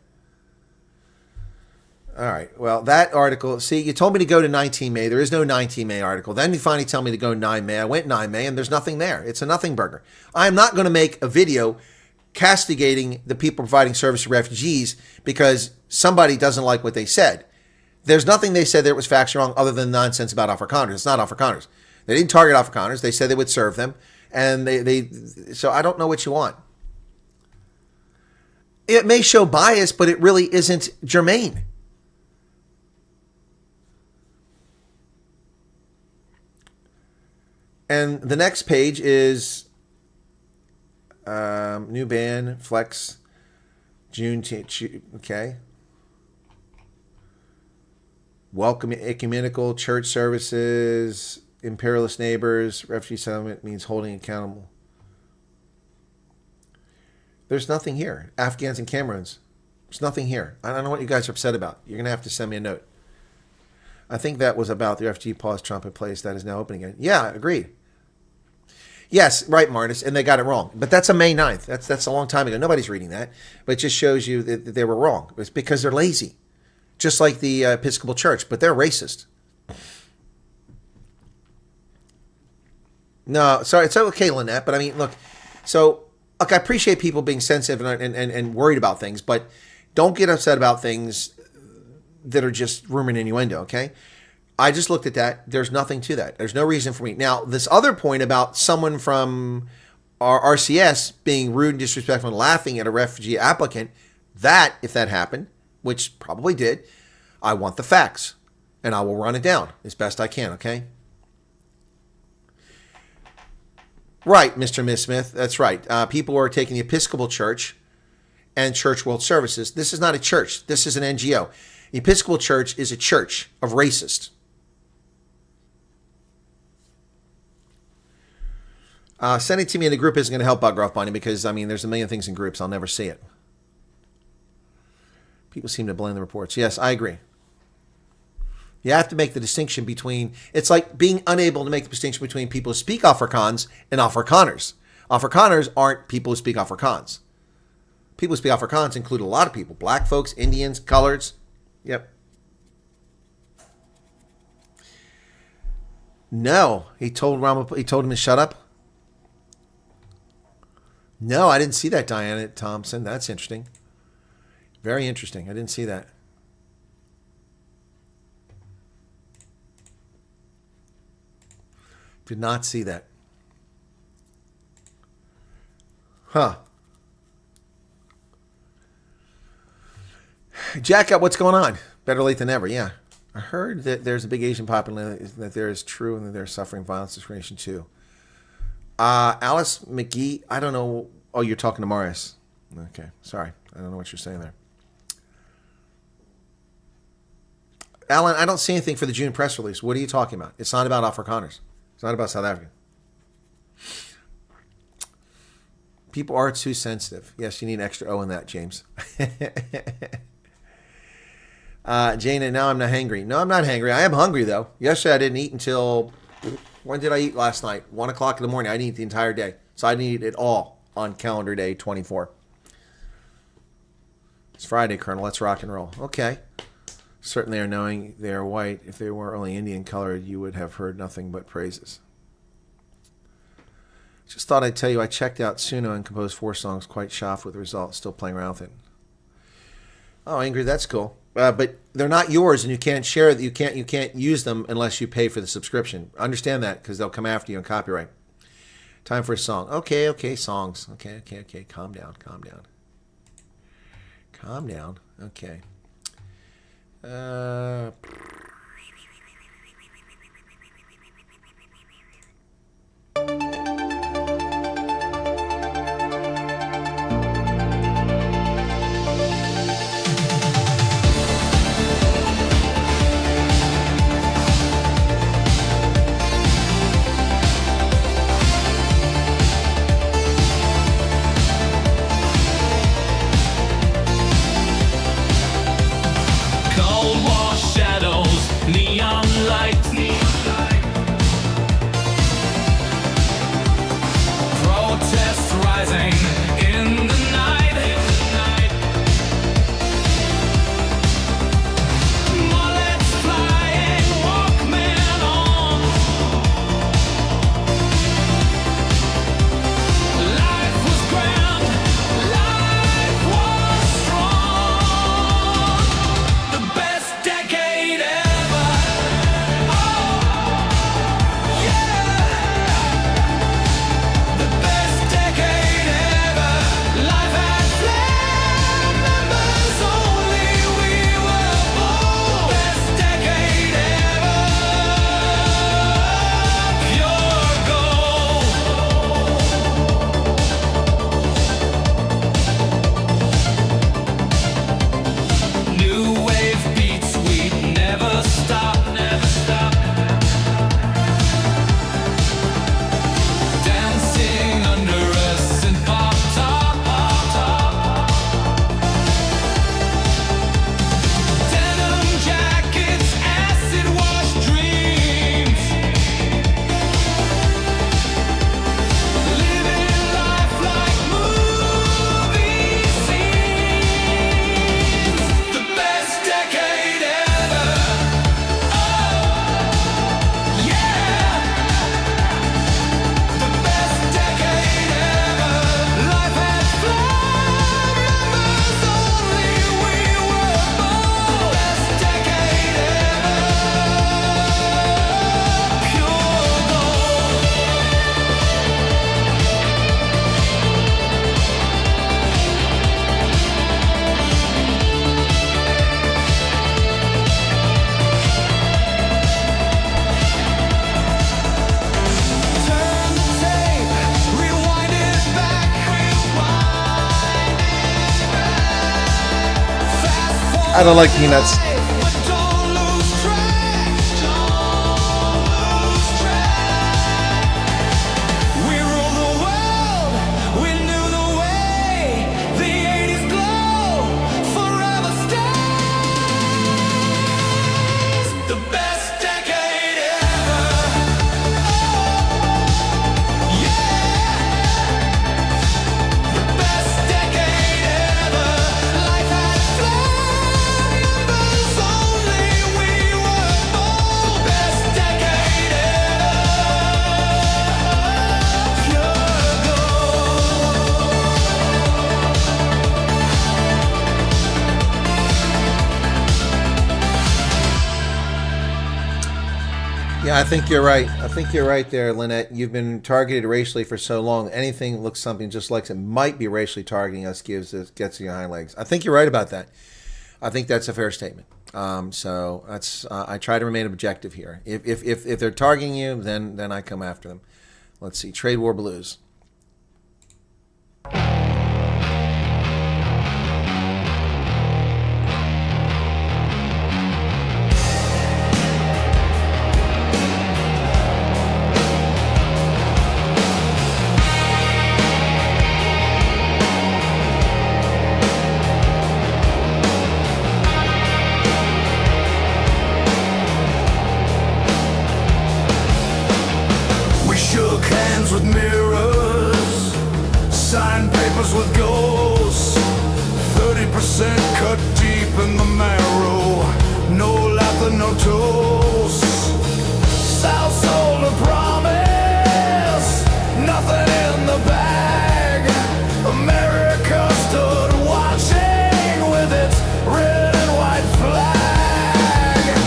All right. Well, that article, see, you told me to go to 19 May. There is no 19 May article. Then you finally tell me to go 9 May. I went 9 May, and there's nothing there. It's a nothing burger. I am not going to make a video castigating the people providing service to refugees because somebody doesn't like what they said. There's nothing they said that was factually wrong other than nonsense about Afrikaners. It's not Afrikaners. They didn't target Afrikaners. They said they would serve them. And so I don't know what you want. It may show bias, but it really isn't germane. And the next page is new ban, flex, June, okay. Welcome ecumenical church services, imperialist neighbors, refugee settlement means holding accountable. There's nothing here. Afghans and Cameroons. There's nothing here. I don't know what you guys are upset about. You're going to have to send me a note. I think that was about the refugee pause Trump in place that is now open again. Yeah, agreed. Yes, right, Martis, and they got it wrong. But that's a May 9th. That's a long time ago. Nobody's reading that. But it just shows you that they were wrong. It's because they're lazy. Just like the Episcopal Church, but they're racist. No, sorry, it's okay, Lynette, but I mean, look, I appreciate people being sensitive and worried about things, but don't get upset about things that are just rumor and innuendo, okay? I just looked at that. There's nothing to that. There's no reason for me. Now, this other point about someone from our RCS being rude and disrespectful and laughing at a refugee applicant, that, if that happened, which probably did, I want the facts, and I will run it down as best I can, okay? Right, Mr. Miss Smith, that's right. People are taking the Episcopal Church and Church World Services. This is not a church. This is an NGO. The Episcopal Church is a church of racists. Sending it to me in the group isn't going to help Bug Off Bunny because, I mean, there's a million things in groups. I'll never see it. People seem to blame the reports. Yes, I agree. You have to make the distinction between, it's like being unable to make the distinction between people who speak Afrikaans and Afrikaners. Afrikaners aren't people who speak Afrikaans. People who speak Afrikaans include a lot of people. Black folks, Indians, coloreds. Yep. No, he told him to shut up. No, I didn't see that, Diana Thompson. That's interesting. Very interesting. I didn't see that. Did not see that. Huh. Jack, what's going on? Better late than never, yeah. I heard that there's a big Asian population, that there is true, and that they're suffering violence discrimination too. Alice McGee, I don't know. Oh, you're talking to Morris. Okay, sorry. I don't know what you're saying there. Alan, I don't see anything for the June press release. What are you talking about? It's not about Afrikaners. It's not about South Africa. People are too sensitive. Yes, you need an extra O in that, James. Jana, now I'm not hangry. No, I'm not hangry. I am hungry, though. Yesterday I didn't eat until... When did I eat last night? 1 o'clock in the morning. I didn't eat the entire day. So I didn't eat it all on calendar day 24. It's Friday, Colonel. Let's rock and roll. Okay. Certainly are knowing they are white. If they were only Indian colored, you would have heard nothing but praises. Just thought I'd tell you I checked out Suno and composed 4 songs. Quite shocked with the results. Still playing around with it. Oh, Ingrid, that's cool. But they're not yours, and you can't share it. You can't use them unless you pay for the subscription. Understand that, because they'll come after you on copyright. Time for a song. Okay, songs. Okay. Calm down. Okay. Cold War shadows, neon light. Protests rising in the night. Mullets flying, Walkman on. Life was grand, life was strong. The best decade ever. Oh, yeah. The best decade ever. Life had fled, members only we were born. Best decade ever. Pure gold. New wave beats, we'd never stop. Dancing under us in pop top. Denim jackets, acid wash dreams. Living life like movie scenes. The best decade ever. Oh, yeah. The best decade ever. Life had fled, members only we were born. Best decade ever. Pure gold. Turn the tape, rewind it back. Fast forward. I don't like peanuts. But don't lose track. We rule the world. We knew the way. The 80s glow forever stays. The best decade ever. Oh, yeah. The best decade ever. Life had fled, members only we were born. Best decade ever. Pure gold. Yeah, I think you're right. I think you're right there, Lynette. You've been targeted racially for so long. Anything that looks something just like it might be racially targeting us gets you hind legs. I think you're right about that. I think that's a fair statement. So that's I try to remain objective here. If they're targeting you, then I come after them. Let's see. Trade war blues. with mirrors, signed papers with ghosts, 30% cut deep in the marrow, no laughter, no toast. South sold a promise, nothing in the bag. America stood watching with its red and white flag.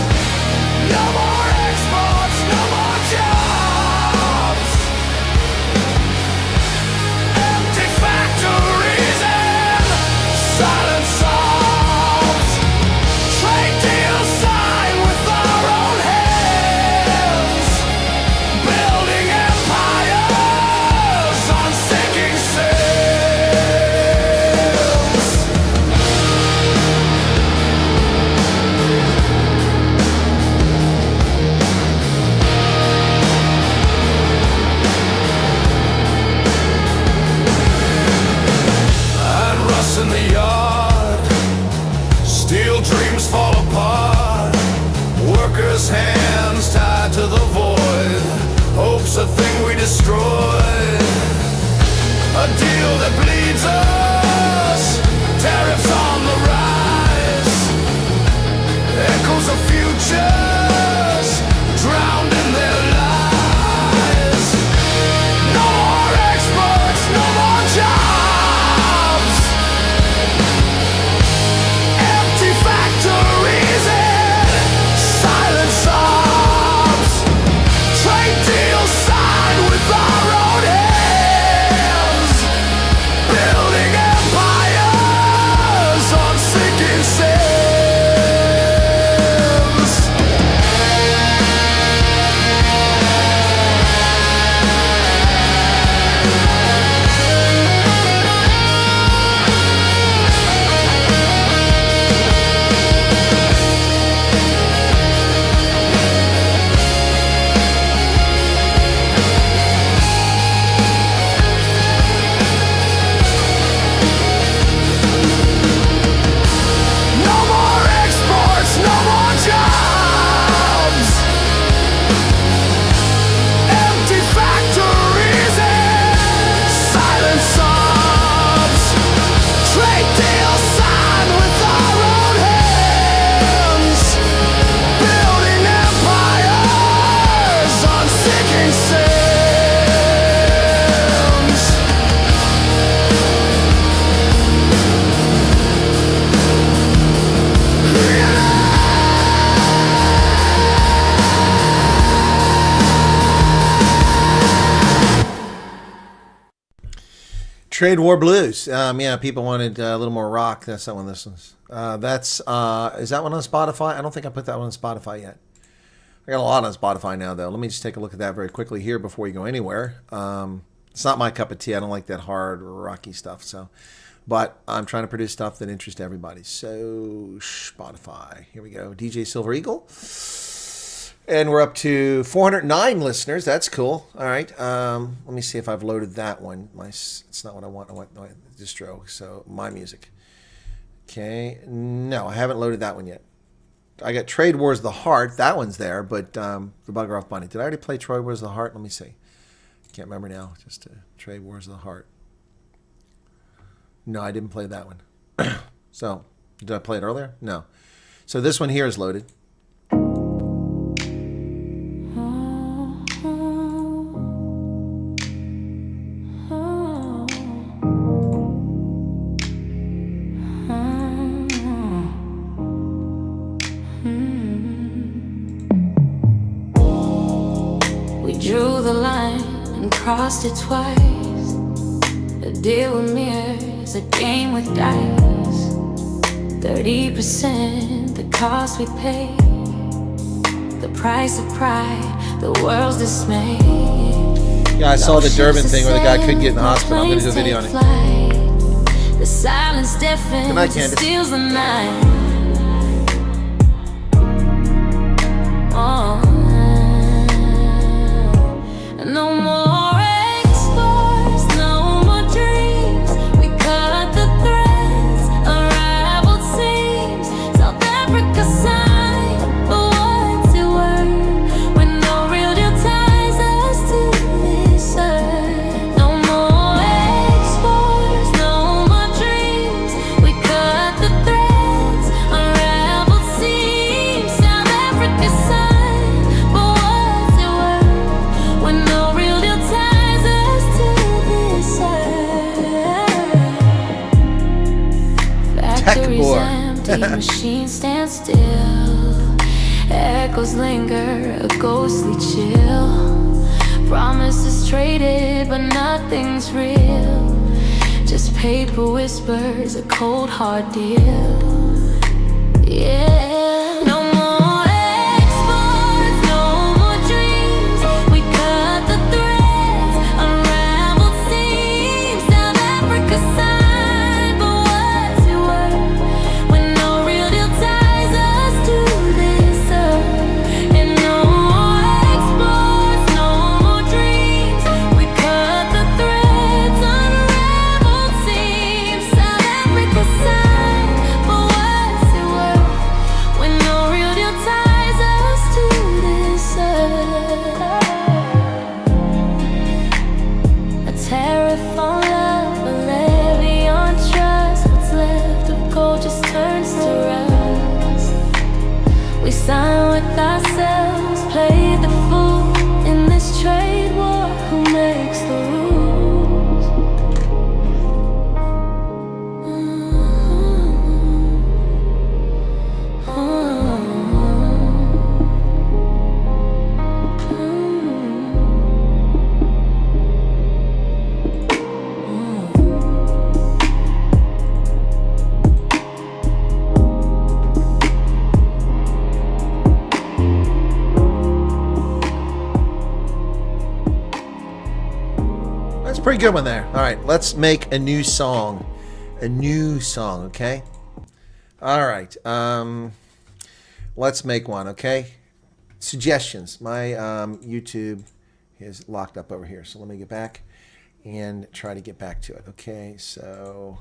No more exports, no more jobs. Empty factories and silent songs. Trade deals signed with our own hands. Building empires on sinking sands. And rust in the yard, steel dreams fall apart. Workers' hands tied to the void, hope's a thing we destroyed. A deal that bleeds us, tariffs on the rise. Echoes of futures drowned in their lies. No more exports, no more jobs. Empty factories and silent sobs. Trade deals signed with our own hands. Building empires on sinking sands. No more exports, no more jobs. Empty factories and silent sobs. Trade deals signed with our own hands. Building empires on sinking sands. Trade War Blues. Yeah, people wanted a little more rock. That's not one of this ones. Is that one on Spotify? I don't think I put that one on Spotify yet. I got a lot on Spotify now, though. Let me just take a look at that very quickly here before you go anywhere. It's not my cup of tea. I don't like that hard, rocky stuff. But I'm trying to produce stuff that interests everybody. So, Spotify. Here we go. DJ Silver Eagle. And we're up to 409 listeners. That's cool. All right. Let me see if I've loaded that one. It's not what I want. I want my distro. So, my music. Okay. No, I haven't loaded that one yet. I got Trade Wars of the Heart. That one's there, but the Bugger Off Bunny. Did I already play Trade Wars of the Heart? Let me see. Can't remember now. Just Trade Wars of the Heart. No, I didn't play that one. So, did I play it earlier? No. So this one here is loaded. We drew the line and crossed it twice. A deal with mirrors, a game with dice. 30% the cost we pay. The price of pride, the world's dismay. Yeah, I saw the Durban thing where the guy couldn't get in the hospital. I'm going to do a video on it. The silence deafens, Good night, Candace. steals the night. Oh. No more exports, no more dreams. We cut the threads, unraveled seams. South Africa signed, but what's it worth when no real deal ties us to this earth? empty machines stand still. Echoes linger, a ghostly chill. Promises traded, but nothing's real. Just paper whispers, a cold hard deal. Yeah, no more exports, no more dreams. We cut the threads, unraveled seams. South Africa signed, but what's it worth when no real deal ties us to this earth? And no more exports, no more dreams. We cut the threads, unraveled seams. South Africa signed, but what's it worth when no real deal ties us to this earth? A tariff on love, a levy on trust. What's left of gold just turns to rust. We sign with ourselves, play the fool in this trade war. Who makes the rules? That's a pretty good one there. All right, let's make a new song. A new song, okay? All right. Let's make one, okay? Suggestions. My YouTube is locked up over here, so let me get back and try to get back to it. Okay, so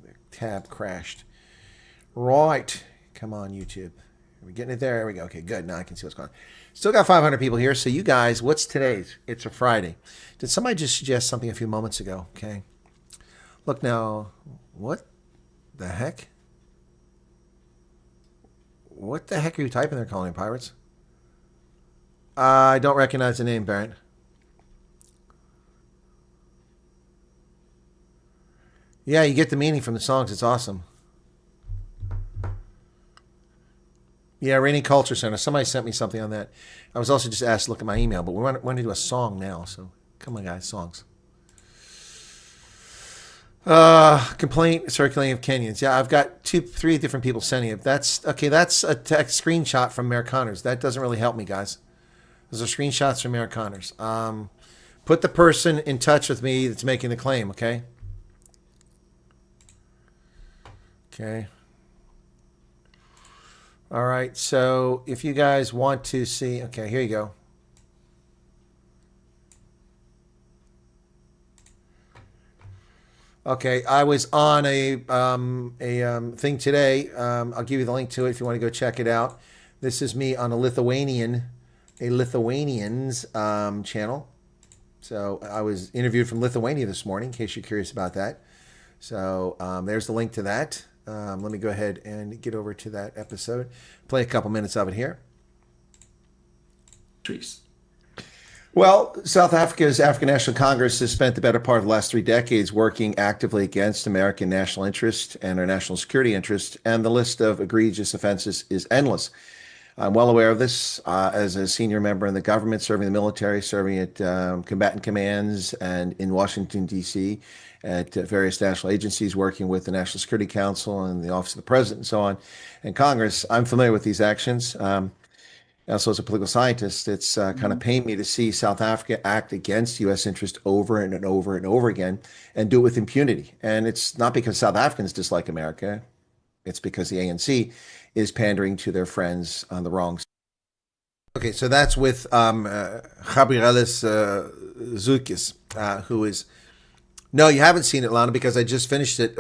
the tab crashed. Right. Come on, YouTube. Are we getting it there? There we go. Okay, good. Now I can see what's going on. Still got 500 people here. So you guys, what's today's? It's a Friday. Did somebody just suggest something a few moments ago? Okay. Look now. What the heck? What the heck are you typing there, Colonial Pirates? I don't recognize the name, Barrett. Yeah, you get the meaning from the songs. It's awesome. Yeah, Rainy Culture Center. Somebody sent me something on that. I was also just asked to look at my email, but we want to do a song now. So come on, guys, songs. Complaint circulating of Kenyans. Yeah, I've got 3 different people sending it. That's okay. That's a text screenshot from Amerikaners. That doesn't really help me, guys. Those are screenshots from Amerikaners. Put the person in touch with me that's making the claim. Okay. Okay. All right, so if you guys want to see, okay, here you go. Okay, I was on a thing today. I'll give you the link to it if you want to go check it out. This is me on a Lithuanian's channel. So I was interviewed from Lithuania this morning, in case you're curious about that. So there's the link to that. Let me go ahead and get over to that episode. Play a couple minutes of it here. Well, South Africa's African National Congress has spent the better part of the last 3 decades working actively against American national interest and our national security interest, and the list of egregious offenses is endless. I'm well aware of this as a senior member in the government, serving the military, serving at combatant commands and in Washington, D.C., at various national agencies, working with the National Security Council and the Office of the President and so on, and Congress. I'm familiar with these actions. Also, as a political scientist, it's kind of pained me to see South Africa act against U.S. interest over and over and over again and do it with impunity. And it's not because South Africans dislike America. It's because the ANC is pandering to their friends on the wrong side. Okay, so that's with Gabrielis Zukis, who is... No, you haven't seen it, Lana, because I just finished it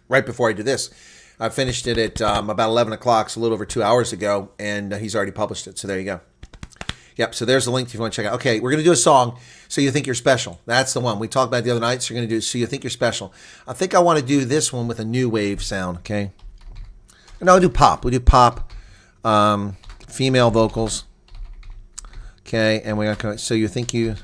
right before I did this. I finished it at about 11 o'clock, so a little over 2 hours ago, and he's already published it. So there you go. Yep, so there's the link if you want to check it out. Okay, we're going to do a song, So You Think You're Special. That's the one. We talked about it the other night, so you're going to do So You Think You're Special. I think I want to do this one with a new wave sound, okay? No, I'll do pop. We'll do pop, female vocals. Okay, and we're going to, So You Think You...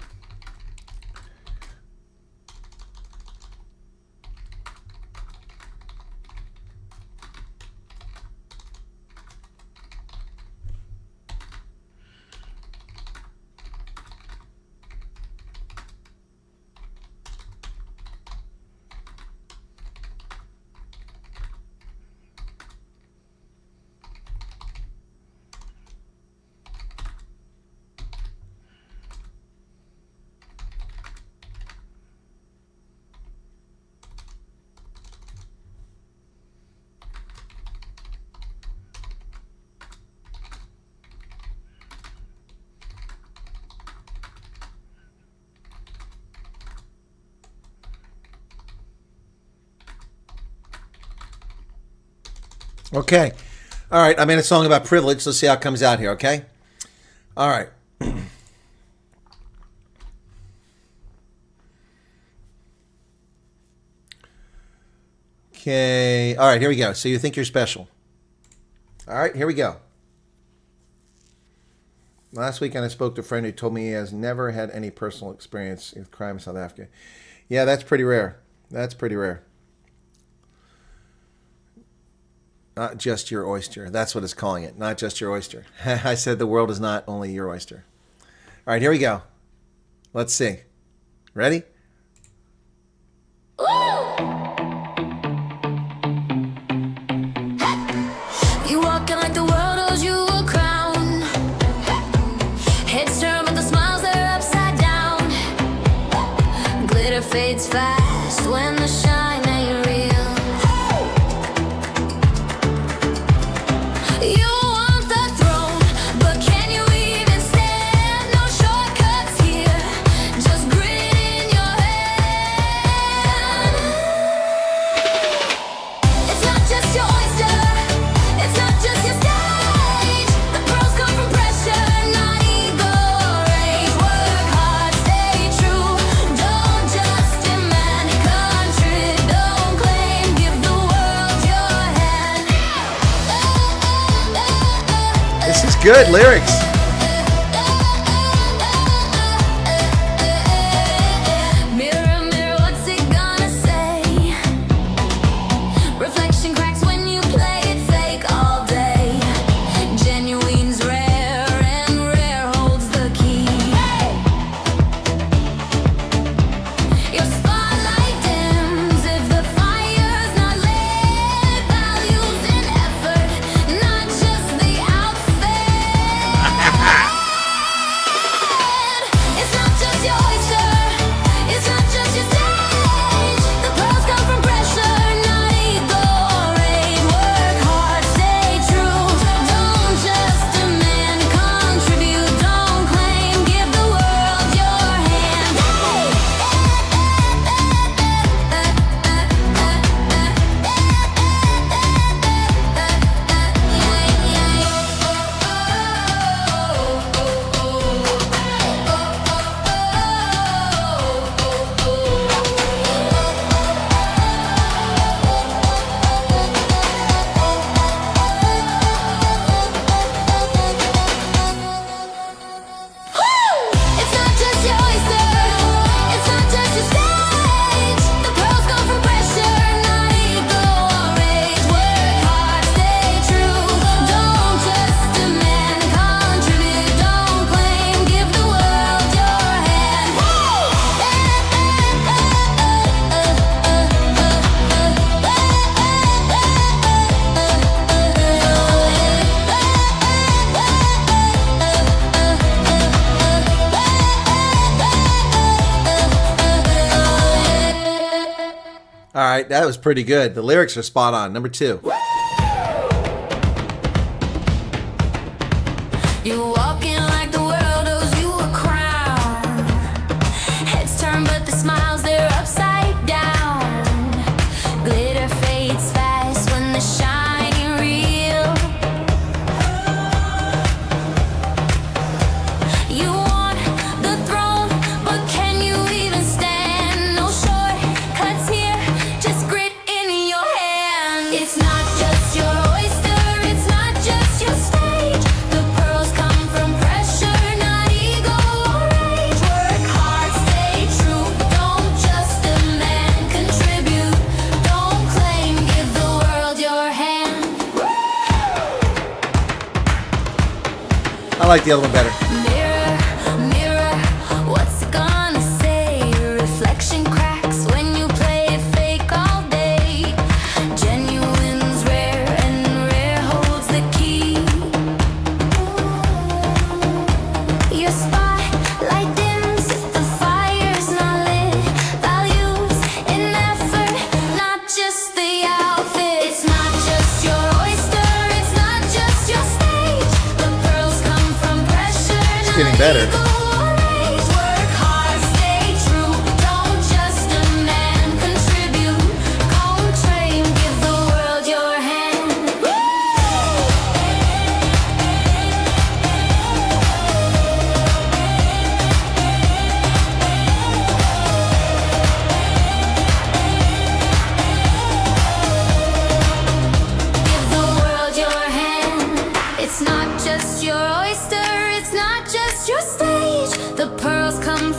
Okay. All right. I made a song about privilege. Let's see how it comes out here, okay? All right. Okay. All right, here we go. So you think you're special. All right, here we go. Last weekend I spoke to a friend who told me he has never had any personal experience with crime in South Africa. Yeah, that's pretty rare. That's pretty rare. Not just your oyster. That's what it's calling it. Not just your oyster. I said the world is not only your oyster. All right, here we go. Let's see. Ready? You walking like the world owes you a crown. Heads turn but the smiles they're upside down. Glitter fades fast when the shine ain't real. You want the throne, but can you even stand? No shortcuts here, just grit in your hand. It's not just your oyster. It's not just your stage. The pros come from pressure, not ego or rage. Work hard, stay true. Don't just demand country. Don't claim, give the world your hand. This is good lyrics. Mirror, mirror, what's it gonna say? Reflection cracks when you play it fake all day. Genuine's rare and rare holds the key. Your spotlight dims if the fire's not lit. Values in effort, not just the outfit. It's not just your oyster. It's not just your stage. The pros come from pressure, not ego or rage. Work hard, stay true. Don't just demand, contribute. Don't claim, give the world your hand. It's not just your oyster. It's not just your stage. The pros come from pressure, not ego or rage. Work hard, stay true. Don't just demand, contribute. Don't claim, give the world your hand. All right, that was pretty good. The lyrics are spot on. Number 2. You walking like the world owes you a crown. Heads turn but the smiles they're upside down. Glitter fades fast when the shine ain't real. You want the throne, but can you even stand? No shortcuts here, just grit in your hand. It's not just your oyster, it's not just your stage. The pearls come from pressure, not ego or rage. Work hard, stay true. Don't just demand, contribute. Don't claim, give the world your hand. I like the other one better. Mirror, mirror, what's it gonna say? Reflection cracks when you play it fake all day. Genuine's rare and rare holds the key. Your spotlight dims if the fire's not lit. Values in effort, not just the outfit. It's not just your oyster, it's not just your stage. The pearls come from pressure, not getting better. ego or rage. Work hard, stay true. Don't just demand, contribute. Don't train, give the world your hand.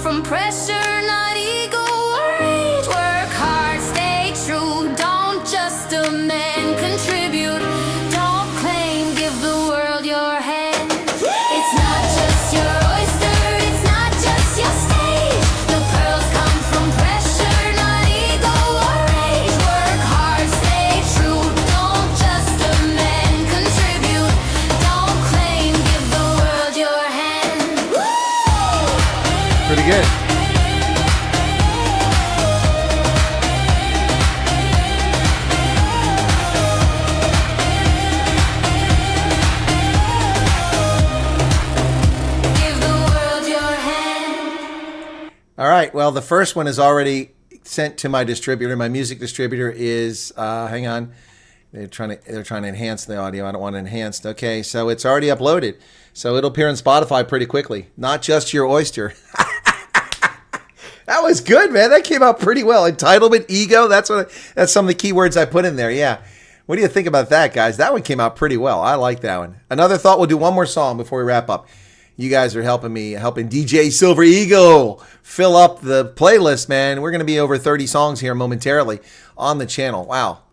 from pressure, not ego or rage. Work hard, stay true, don't just demand, contribute. Don't claim, give the world your hand. It's not just your oyster, it's not just your stage. The pearls come from pressure, not ego or rage. Work hard, stay true, don't just demand, contribute. Don't claim, give the world your hand. Pretty good. Give the world your hand. All right. Well, the first one is already sent to my distributor. My music distributor is. Hang on. They're trying to enhance the audio. I don't want it enhanced. Okay, so it's already uploaded. So it'll appear on Spotify pretty quickly. Not just your oyster. That was good, man. That came out pretty well. Entitlement, ego. That's some of the key words I put in there. Yeah. What do you think about that, guys? That one came out pretty well. I like that one. Another thought. We'll do one more song before we wrap up. You guys are helping DJ Silver Eagle fill up the playlist, man. We're going to be over 30 songs here momentarily on the channel. Wow.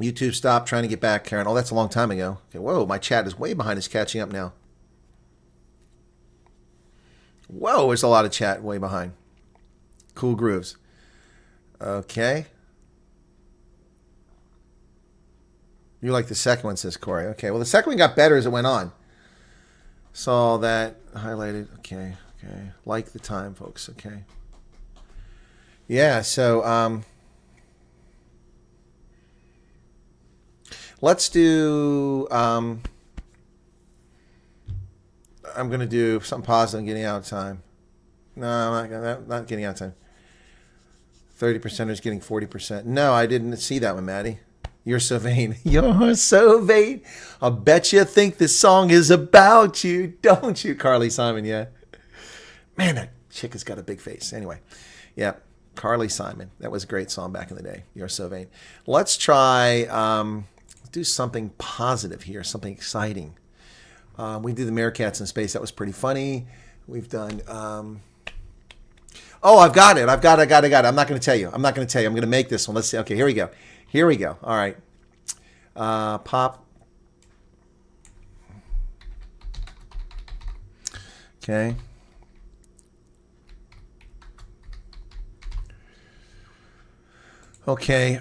YouTube stopped trying to get back, Karen. Oh, that's a long time ago. Okay, whoa, my chat is way behind. It's catching up now. Whoa, there's a lot of chat way behind. Cool grooves. Okay. You like the second one, says Corey. Okay, well, the second one got better as it went on. Saw that highlighted. Okay. Like the time, folks. Okay. Yeah, so let's do I'm going to do something positive and getting out of time. No, I'm not getting out of time. 30%ers getting 40%. No, I didn't see that one, Maddie. You're so vain. You're so vain. I'll bet you think this song is about you, don't you, Carly Simon? Yeah. Man, that chick has got a big face. Anyway, yeah, Carly Simon. That was a great song back in the day. You're so vain. Let's try do something positive here, something exciting. We did the Meerkats in Space. That was pretty funny. We've done... oh, I've got it. I'm not going to tell you. I'm going to make this one. Let's see. Okay, here we go. All right. Pop. Okay. Okay.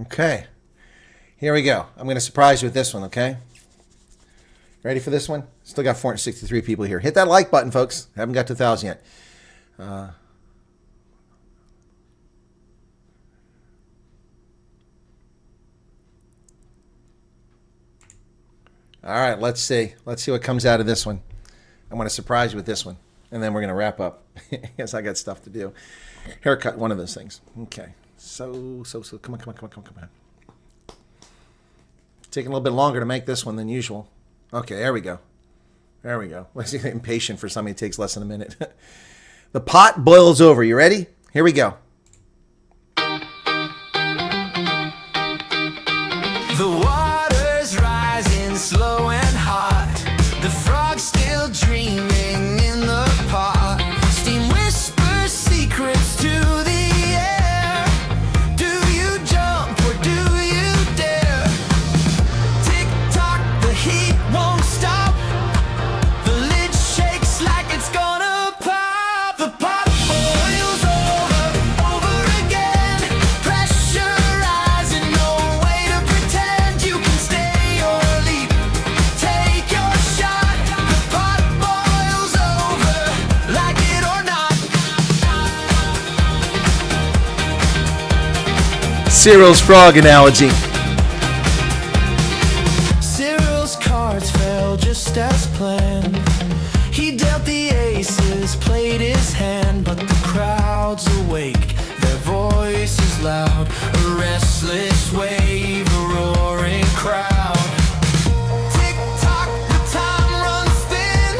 Okay, here we go. I'm going to surprise you with this one, okay? Ready for this one? Still got 463 people here. Hit that like button, folks. Haven't got to 1,000 yet. All right, let's see. Let's see what comes out of this one. I'm going to surprise you with this one, and then we're going to wrap up. Yes, I got stuff to do. Haircut, one of those things. Okay. So, come on. Taking a little bit longer to make this one than usual. Okay, there we go. Let's get impatient for something that takes less than a minute. The pot boils over. You ready? Here we go. The water's rising slow and hot. The frog's still dreaming in the pot. Steam whispers secrets to the air. Do you jump or do you dare? Cyril's frog analogy. Cyril's cards fell just as planned. He dealt the aces, played his hand, but the crowd's awake, their voices loud, a restless wave, a roaring crowd. Tick tock, the time runs thin.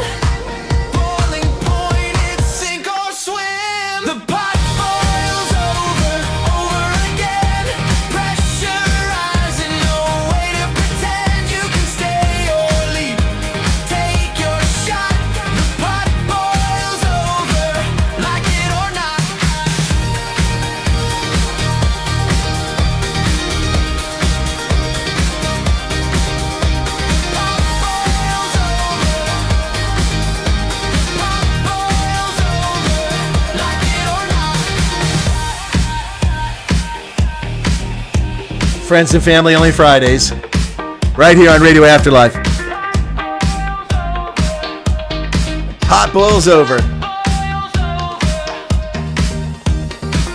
Boiling point, it's sink or swim. The pot boils over again. Pressure rising, no way to pretend you can stay or leave. Take your shot. The pot boils over, like it or not. Pot boils over. Pot boils over, like it or not. Friends and family only Fridays. Right here on Radio Afterlife. Hot boils over.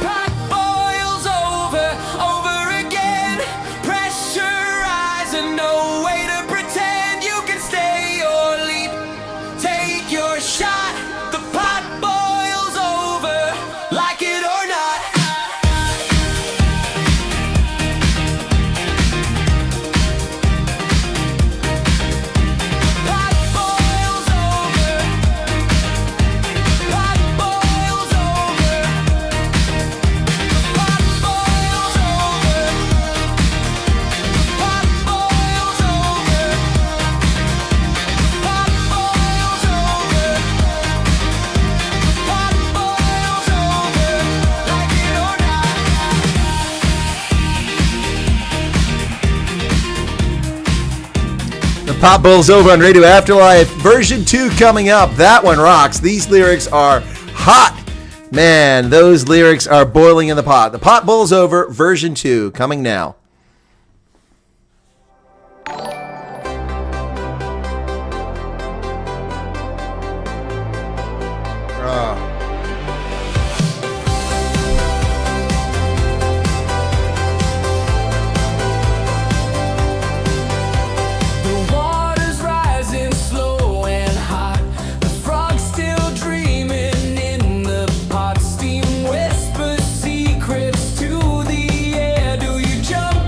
Pot boils over again. Pressure rising, no way to pretend you can stay or leap. Take your shot. The pot boils over, like it or not. Pot boils over. Pot boils over. Pot boils over. Pot boils over. Pot boils over. Pot boils over, like it or not. The Pop Boils Over on Radio Afterlife. Version 2 coming up. That one rocks. These lyrics are hot. Man, those lyrics are boiling in the pot. The Pot Boils Over, version 2, coming now. The water's rising slow and hot. The frog's still dreaming in the pot. Steam whispers secrets to the air. Do you jump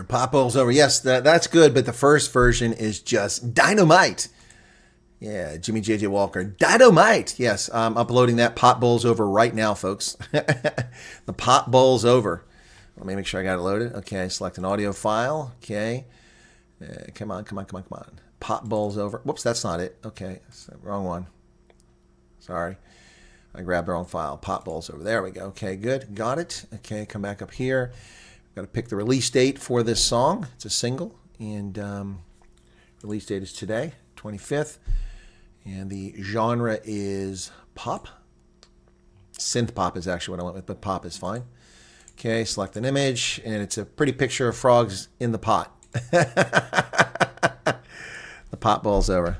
Pot bowls over. Yes, that's good, but the first version is just dynamite. Yeah, Jimmy J.J. Walker. Dynamite. Yes, I'm uploading that pot bowls over right now, folks. The pot bowls over. Let me make sure I got it loaded. Okay, select an audio file. Okay. Come on. Pot bowls over. Whoops, that's not it. Okay, wrong one. Sorry. I grabbed the wrong file. Pot bowls over. There we go. Okay, good. Got it. Okay, come back up here. Got to pick the release date for this song. It's a single, and release date is today, 25th. And the genre is pop. Synth pop is actually what I went with, but pop is fine. Okay, select an image, and it's a pretty picture of frogs in the pot. The pot bowl's over.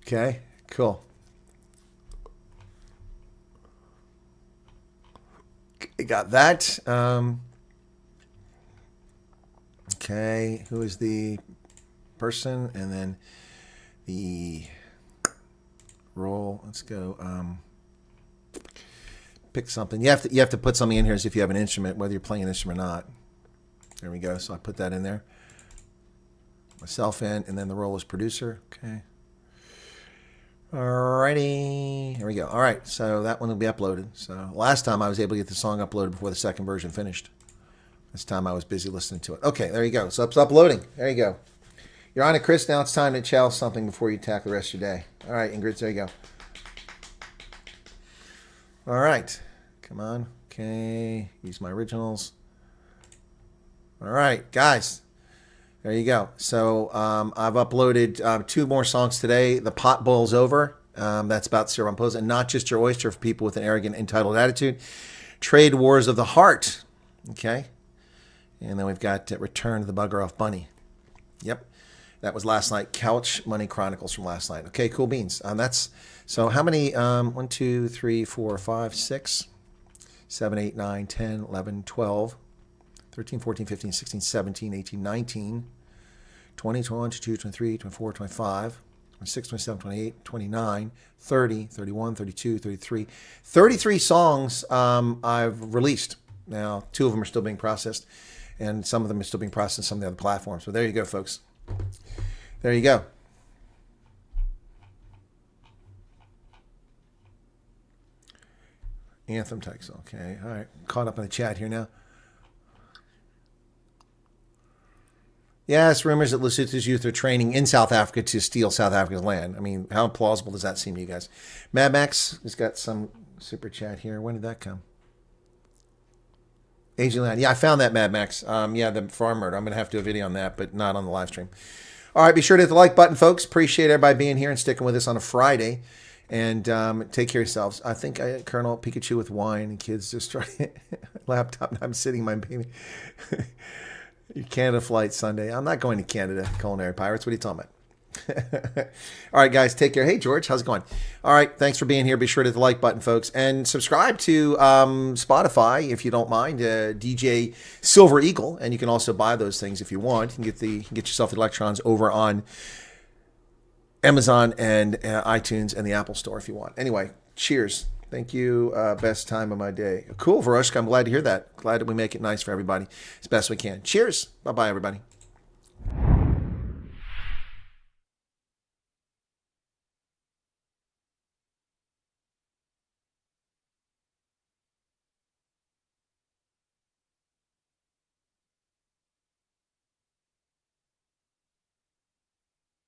Okay, cool. Got that. Okay, who is the person? And then the role. Let's go. Pick something. You have to put something in here as if you have an instrument, whether you're playing an instrument or not. There we go. So I put that in there. Myself in, and then the role is producer. Okay. Alrighty. Here we go. All right. So that one will be uploaded. So last time I was able to get the song uploaded before the second version finished. This time I was busy listening to it. Okay, there you go. So it's uploading. There you go. You're on it, Chris. Now it's time to challenge something before you tackle the rest of your day. All right, Ingrid, there you go. All right. Come on. Okay. Use my originals. All right, guys. There you go. So I've uploaded 2 more songs today. The Pot Bowl's Over. That's about Cyril Ramaphosa. And Not Just Your Oyster for people with an arrogant, entitled attitude. Trade Wars of the Heart. Okay. And then we've got Return to the Bugger Off Bunny. Yep. That was last night. Couch Money Chronicles from last night. Okay, cool beans. That's so how many? 1, 2, 3, 4, 5, 6, 7, 8, 9, 10, 11, 12, 13, 14, 15, 16, 17, 18, 19, 20, 21, 22, 23, 24, 25, 26, 27, 28, 29, 30, 31, 32, 33. 33 songs I've released. Now, 2 of them are still being processed, and some of them are still being processed on some of the other platforms. So there you go, folks. There you go. Anthem text. Okay. All right. Caught up in the chat here now. Yes, rumors that Lesotho's youth are training in South Africa to steal South Africa's land. I mean, how plausible does that seem to you guys? Mad Max has got some super chat here. When did that come? Asian land. Yeah, I found that, Mad Max. Yeah, the farm murder. I'm going to have to do a video on that, but not on the live stream. All right, be sure to hit the like button, folks. Appreciate everybody being here and sticking with us on a Friday. And take care of yourselves. I think Colonel Pikachu with wine and kids just trying laptop. And I'm sitting my baby. Your Canada flight Sunday. I'm not going to Canada, Culinary Pirates. What are you talking about? All right, guys, take care. Hey, George, how's it going? All right, thanks for being here. Be sure to hit the like button, folks, and subscribe to Spotify if you don't mind. DJ Silver Eagle, and you can also buy those things if you want. You can get yourself the electrons over on Amazon and iTunes and the Apple Store if you want. Anyway, cheers. Thank you. Best time of my day. Cool, Varoshka. I'm glad to hear that. Glad that we make it nice for everybody as best we can. Cheers. Bye-bye, everybody.